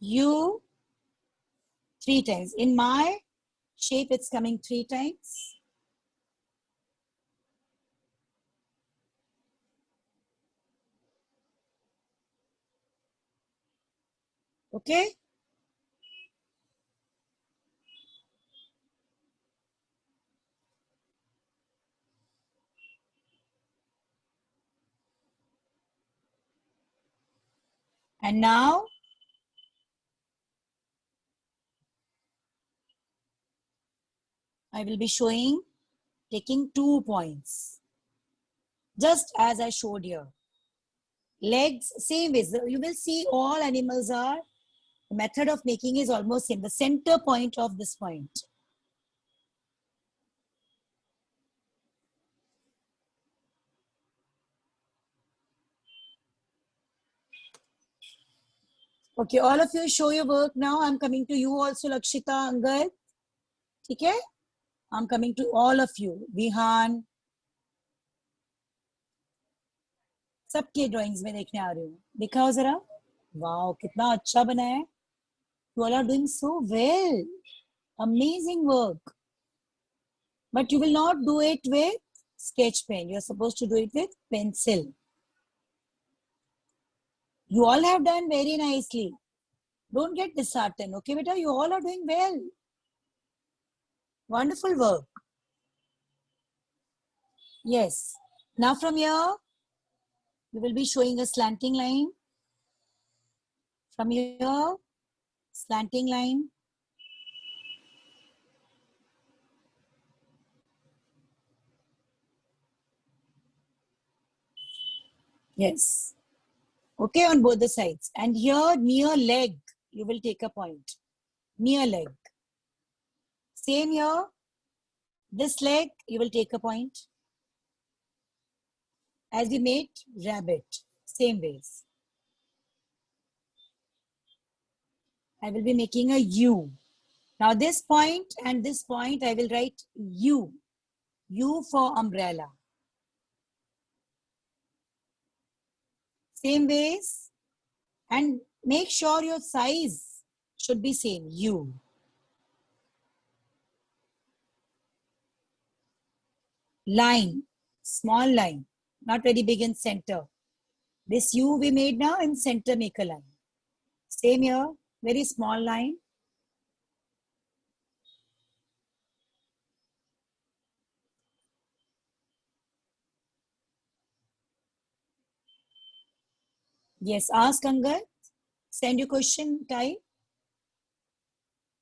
U, 3 times. In my shape, it's coming 3 times. Okay? And now, I will be showing, taking 2 points. Just as I showed here. Legs, same way. You will see all animals are, the method of making is almost same. The center point of this point. Okay, all of you show your work now. I'm coming to you also, Lakshita, Angad. Okay? I'm coming to all of you. Vihan. सबके drawings में देखने आ रही हूँ. दिखाओ जरा. Wow, कितना अच्छा बना है. You all are doing so well. Amazing work. But you will not do it with sketch pen. You're supposed to do it with pencil. You all have done very nicely. Don't get disheartened. Okay, beta, you all are doing well. Wonderful work. Yes. Now from here, we will be showing a slanting line. From here, slanting line. Yes. Okay, on both the sides. And here, near leg, you will take a point. Near leg. Same here. This leg, you will take a point. As we made rabbit. Same ways. I will be making a U. Now this point and this point, I will write U. U for umbrella. Same ways. And make sure your size should be same. U. Line. Small line. Not very big in center. This U we made now in center, make a line. Same here. Very small line. Yes, ask Angad. Send your question, type.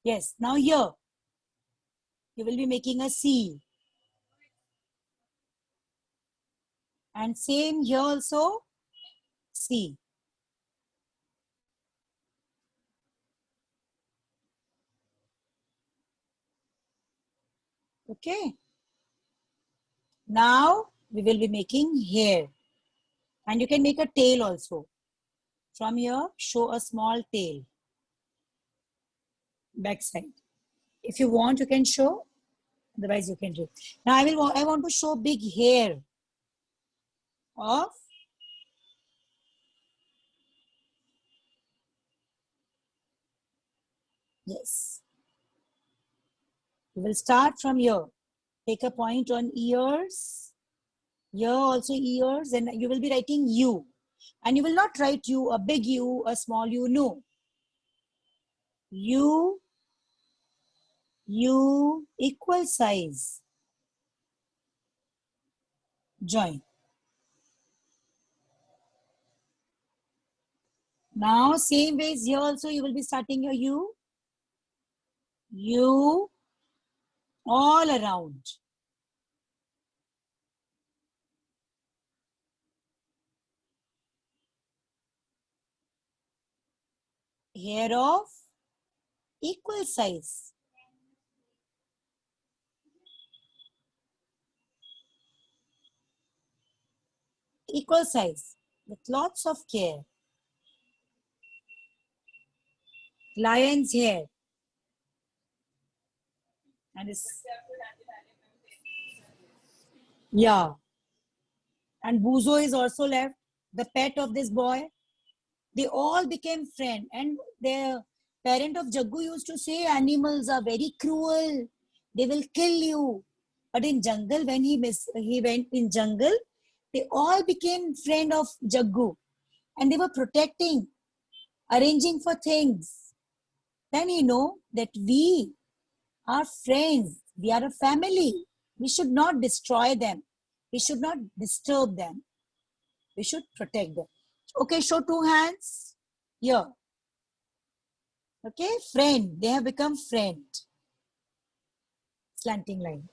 Yes, now here, you will be making a C. And same here also, C. Okay. Now, we will be making hair. And you can make a tail also. From here, show a small tail. Backside. If you want, you can show. Otherwise, you can do. Now, I want to show big hair of yes. We will start from here. Take a point on ears. Here also ears, and you will be writing U. And you will not write U, a big U, a small U, no. U, U, equal size. Join. Now, same ways here also you will be starting your U. U, all around. Hair of equal size. Equal size with lots of care. Lion's hair. And it's, yeah. And Buzo is also left, the pet of this boy. They all became friends. And the parent of Jaggu used to say, animals are very cruel. They will kill you. But in jungle, when he went in jungle, they all became friend of Jaggu. And they were protecting, arranging for things. Then he know that we are friends. We are a family. We should not destroy them. We should not disturb them. We should protect them. Okay, show two hands. Here. Okay, friend. They have become friend. Slanting line.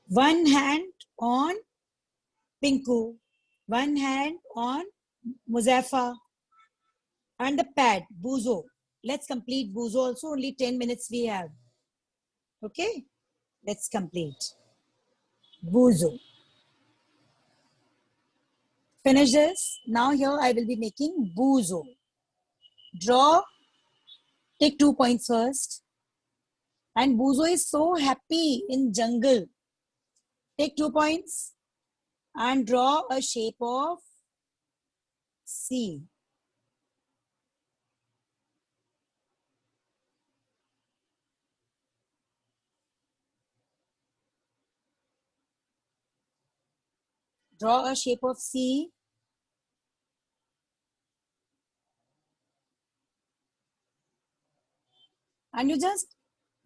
One hand on Pinku. One hand on Muzaffar. And the pad, Buzo. Let's complete Buzo also. Only 10 minutes we have. Okay, let's complete. Buzo. Finish this. Now here I will be making Buzo. Draw. Take 2 points first. And Buzo is so happy in jungle. Take 2 points and draw a shape of C. Draw a shape of C. And you just,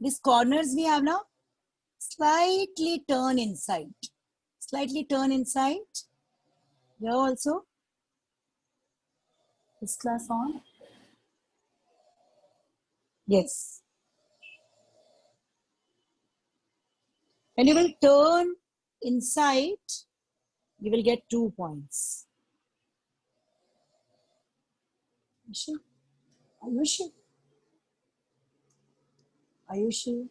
these corners we have now, slightly turn inside. Slightly turn inside. Here also. This class on. Yes. When you will turn inside, you will get 2 points. Ayushi? Ayushi? Ayushi?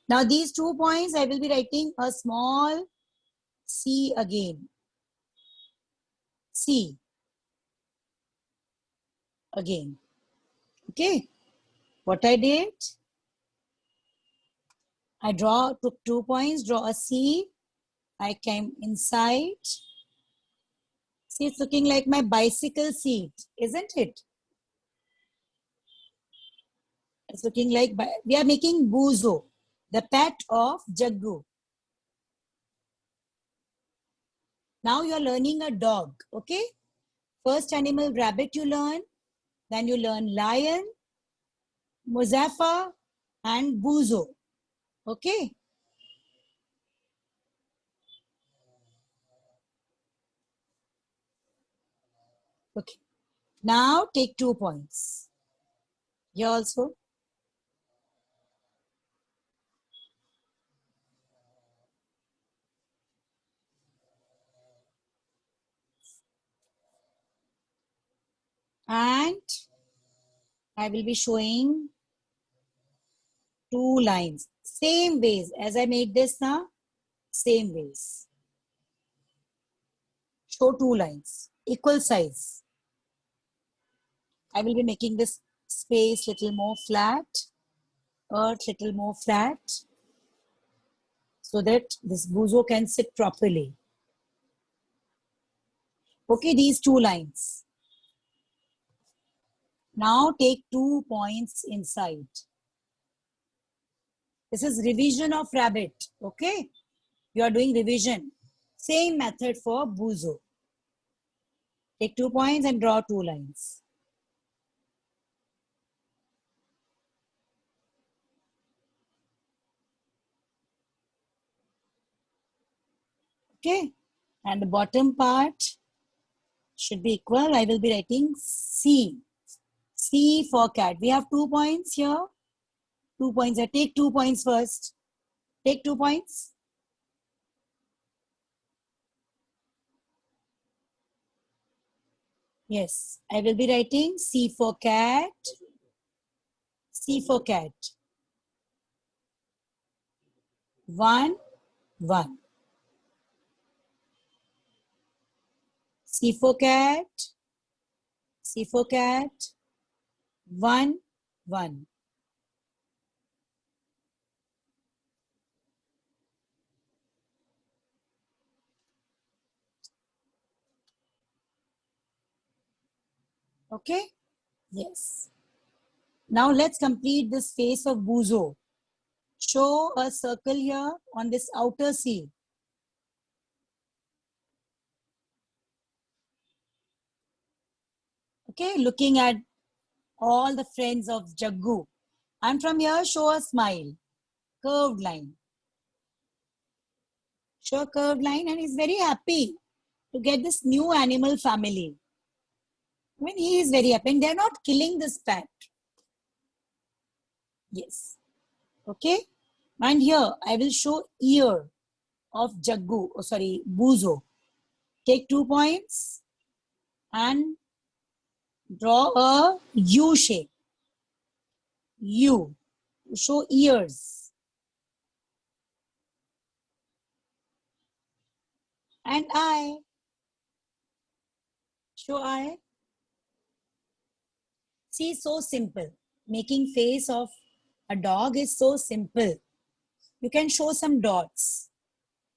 Now these 2 points, I will be writing a small C again. C. Again. Okay. What I did, I took 2 points, draw a C. I came inside. See, it's looking like my bicycle seat, isn't it? It's looking like, we are making Buzo, the pet of Jaggu. Now you are learning a dog, okay? First animal, rabbit you learn. Then you learn lion, Muzaffar, and Buzo, okay? Okay. Now take 2 points. Here also. And I will be showing 2 lines. Same ways as I made this now. Same ways. Show 2 lines. Equal size. I will be making this space little more flat. Earth little more flat. So that this Buzo can sit properly. Okay, these 2 lines. Now take 2 points inside. This is revision of rabbit. Okay, you are doing revision. Same method for Buzo. Take 2 points and draw 2 lines. Okay, and the bottom part should be equal. I will be writing C. C for cat. We have 2 points here. 2 points. I take 2 points first. Take 2 points. Yes, I will be writing C for cat. C for cat. 1, 1. C for cat. C for cat. 1, 1. Okay? Yes. Now let's complete this face of Buzo. Show a circle here on this outer C. Okay, looking at all the friends of Jaggu. And from here, show a smile, curved line. Show a curved line, and he's very happy to get this new animal family. I mean, he is very happy, and they're not killing this pet. Yes. Okay. And here, I will show ear of Jaggu, oh sorry, Buzo. Take 2 points and draw a U shape. U. Show ears. And eye. Show eye. See, so simple. Making face of a dog is so simple. You can show some dots.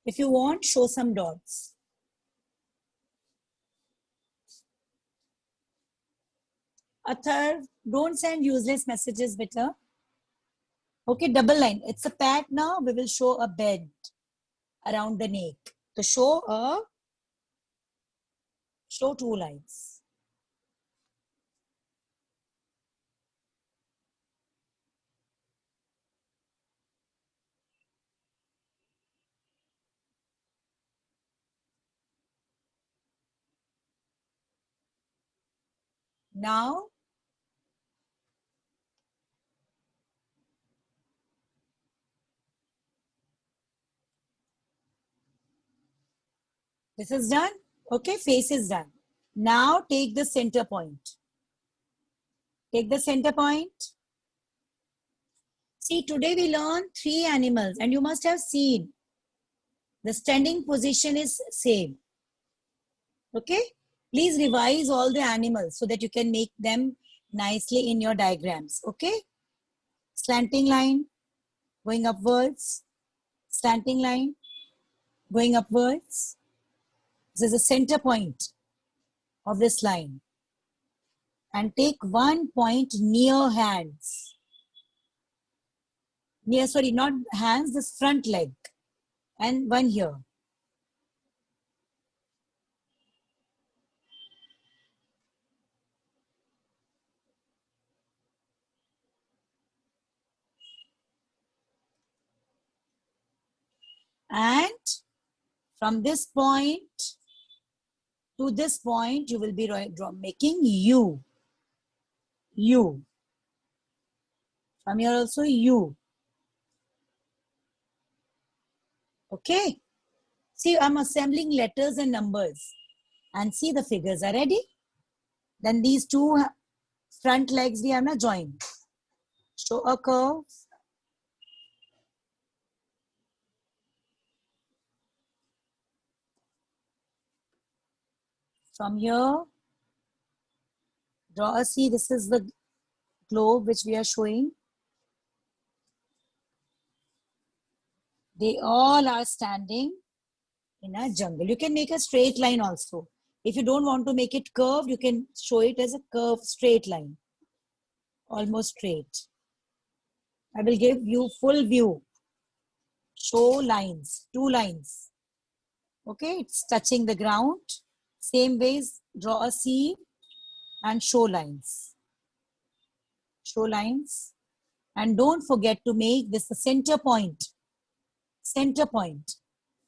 If you want, show some dots. Athar, don't send useless messages, better. Okay, double line. It's a pack now. We will show a bed around the neck. So show 2 lines. Now, this is done. Okay, face is done. Now take the center point. Take the center point. See, today we learned 3 animals and you must have seen the standing position is same. Okay, please revise all the animals so that you can make them nicely in your diagrams. Okay, slanting line going upwards, slanting line going upwards. This is the center point of this line. And take 1 point near hands. Near, sorry, not hands, this front leg. And 1 here. And from this point to this point, you will be making U. U. From here also U. Okay. See, I'm assembling letters and numbers. And see the figures are ready. Then these 2 front legs we have now joined. Show a curve. From here, draw a C. This is the globe which we are showing. They all are standing in a jungle. You can make a straight line also. If you don't want to make it curved, you can show it as a curved straight line. Almost straight. I will give you full view. Show lines, 2 lines. Okay, it's touching the ground. Same ways, draw a C and show lines. Show lines. And don't forget to make this the center point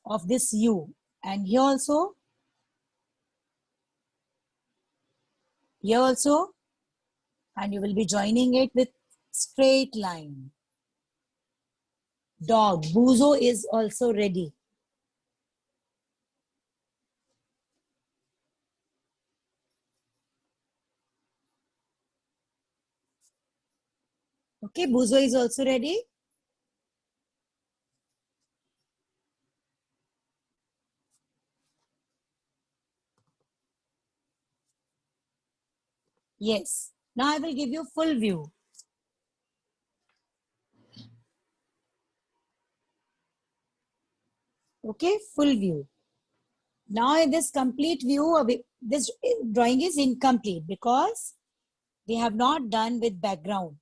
of this U. And here also, and you will be joining it with straight line. Dog, Buzo is also ready. Okay, Buzo is also ready. Yes. Now I will give you full view. Okay, full view. Now in this complete view, this drawing is incomplete because we have not done with background.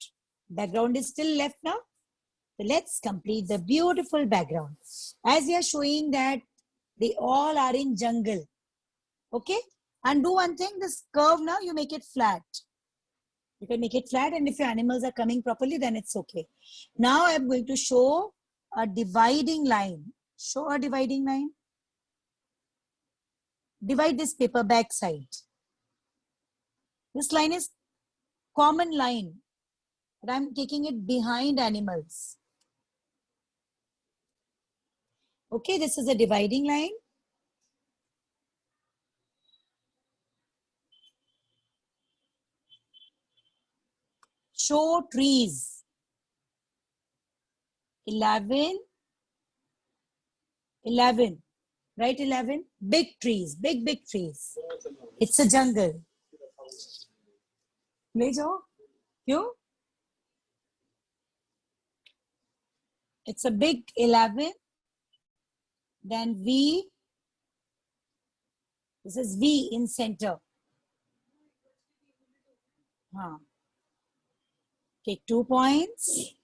Background is still left now. So let's complete the beautiful background. As we are showing that they all are in jungle. Okay, and do one thing, this curve now you make it flat. You can make it flat, and if your animals are coming properly, then it's okay. Now I'm going to show a dividing line. Show a dividing line. Divide this paper back side. This line is common line, but I'm taking it behind animals. Okay, this is a dividing line. Show trees. 11. Right, 11. Big trees, big trees. It's a jungle. ले जाओ क्यों? It's a big 11. Then V. This is V in center. Take 2 points.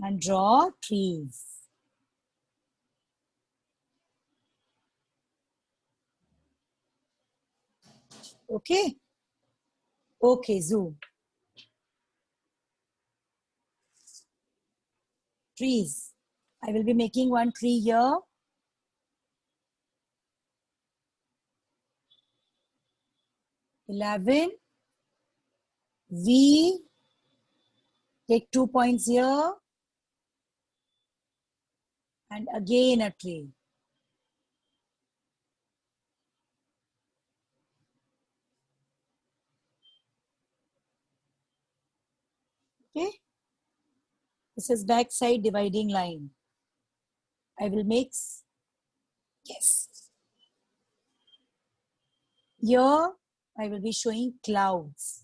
And draw trees. Okay. Okay, zoom. Trees. I will be making one tree here. $11. V. Take 2 points here. And again a tree. Okay. This is backside dividing line. I will mix. Yes. Here I will be showing clouds.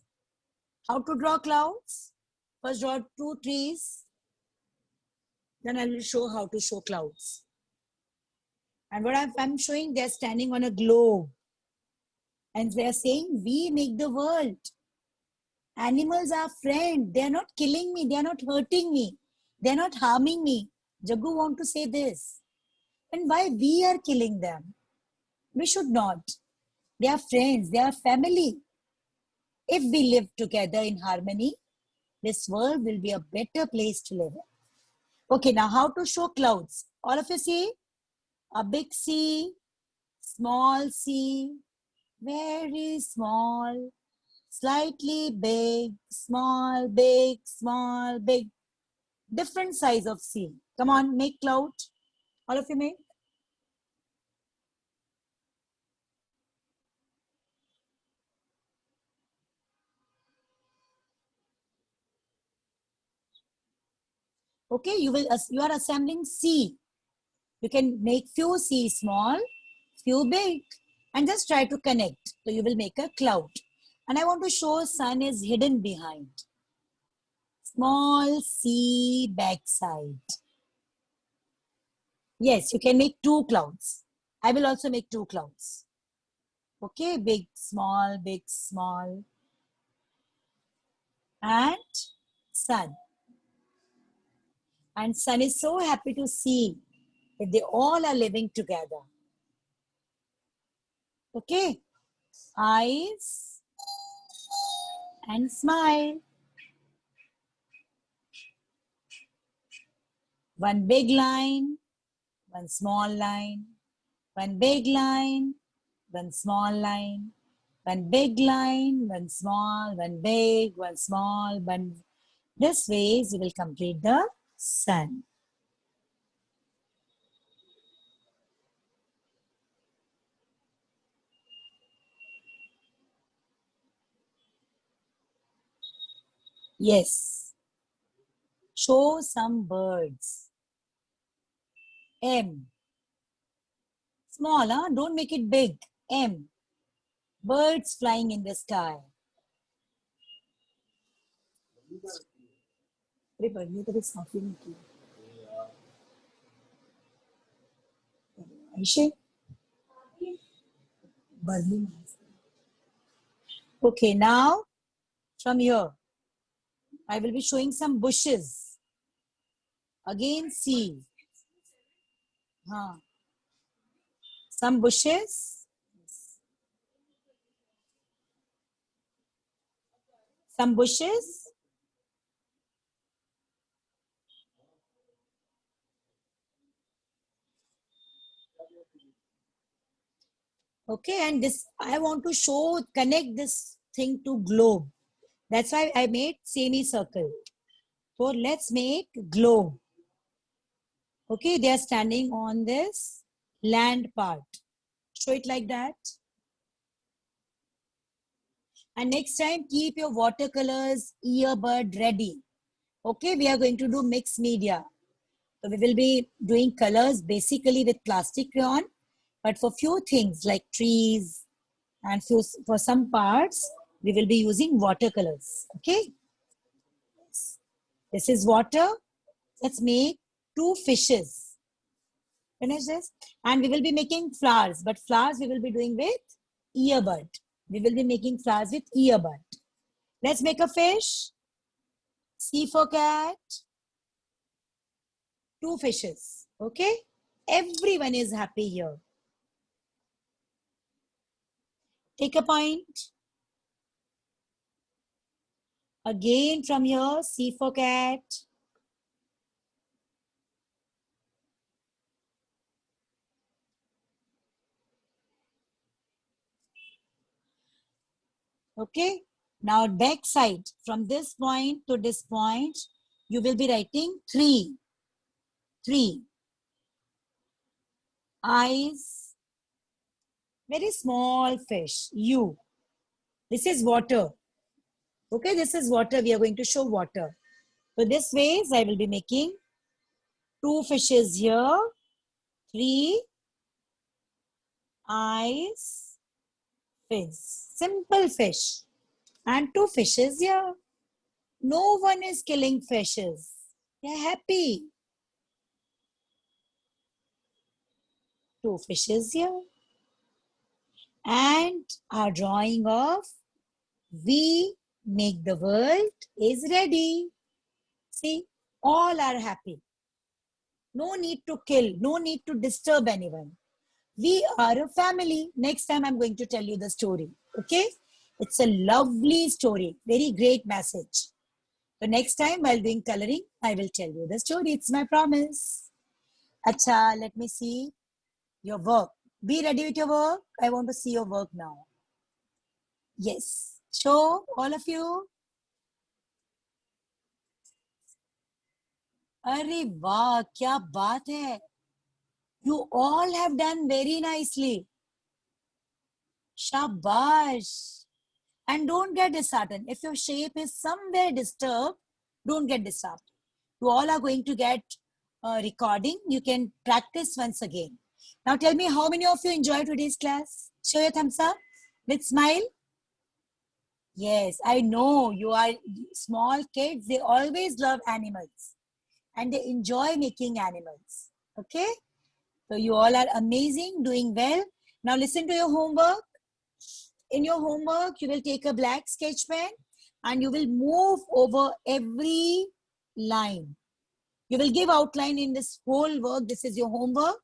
How to draw clouds? First draw 2 trees. Then I will show how to show clouds. And what I'm showing, they're standing on a globe. And they're saying, we make the world. Animals are friends. They're not killing me. They're not hurting me. They're not harming me. Jagu want to say this. And why we are killing them? We should not. They are friends. They are family. If we live together in harmony, this world will be a better place to live in. Okay, now how to show clouds? All of you see? A big C, small c, very small, slightly big, small, big, small, big. Different size of C. Come on, make cloud. All of you make. Okay, you are assembling C. You can make few C small, few big, and just try to connect. So you will make a cloud. And I want to show sun is hidden behind. Small C backside. Yes, you can make 2 clouds. I will also make 2 clouds. Okay, big, small, and sun. And sun is so happy to see that they all are living together. Okay, eyes and smile. One big line, one small line, one big line, one small line, one big line, one small, one big, one small, one. This way you will complete the sun. Yes. Show some birds. M. Small, huh? Don't make it big. M. Birds flying in the sky. Okay, now from here, I will be showing some bushes. Again, C. Some bushes. Some bushes. Okay, and this, I want to show, connect this thing to globe. That's why I made semicircle. So let's make globe. Okay, they are standing on this land part. Show it like that. And next time, keep your watercolors, earbud ready. Okay, we are going to do mixed media. So we will be doing colors basically with plastic crayon, but for few things like trees and for some parts, we will be using watercolors. Okay. This is water. Let's make 2 fishes. Finish this. And we will be making flowers, but flowers we will be doing with earbud. We will be making flowers with earbud. Let's make a fish. C for cat. 2 fishes. Okay? Everyone is happy here. Take a point. Again from here, C for cat. Okay? Now back side, from this point to this point, you will be writing 3. 3. Eyes. Very small fish. U. This is water. Okay, this is water. We are going to show water. So this ways I will be making 2 fishes here. 3 eyes. Fish. Simple fish. And 2 fishes here. No one is killing fishes. They're happy. 2 fishes here. And our drawing of we make the world is ready. See, all are happy. No need to kill, no need to disturb anyone. We are a family. Next time I'm going to tell you the story. Okay? It's a lovely story. Very great message. So next time while doing coloring, I will tell you the story. It's my promise. Acha, let me see your work. Be ready with your work. I want to see your work now. Yes. Show all of you. अरे वाह क्या बात है. You all have done very nicely. Shabash. And don't get disheartened. If your shape is somewhere disturbed, don't get disturbed. You all are going to get a recording. You can practice once again. Now tell me how many of you enjoyed today's class? Show your thumbs up with smile. Yes, I know you are small kids. They always love animals and they enjoy making animals. Okay? So you all are amazing, doing well. Now listen to your homework. In your homework, you will take a black sketch pen and you will move over every line. You will give outline in this whole work. This is your homework.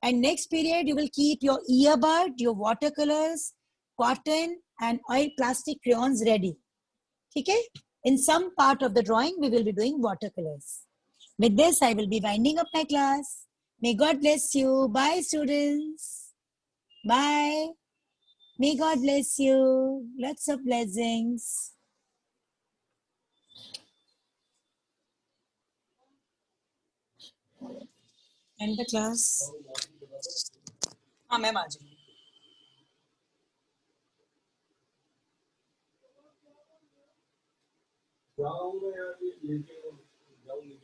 And next period, you will keep your earbud, your watercolors, cotton and oil plastic crayons ready. Okay? In some part of the drawing, we will be doing watercolors. With this, I will be winding up my class. May God bless you. Bye, students. Bye. May God bless you. Lots of blessings. End the class. हाँ ma'am आ जाऊंगी.
जाऊंगा यार, ये लेके जाऊंगी.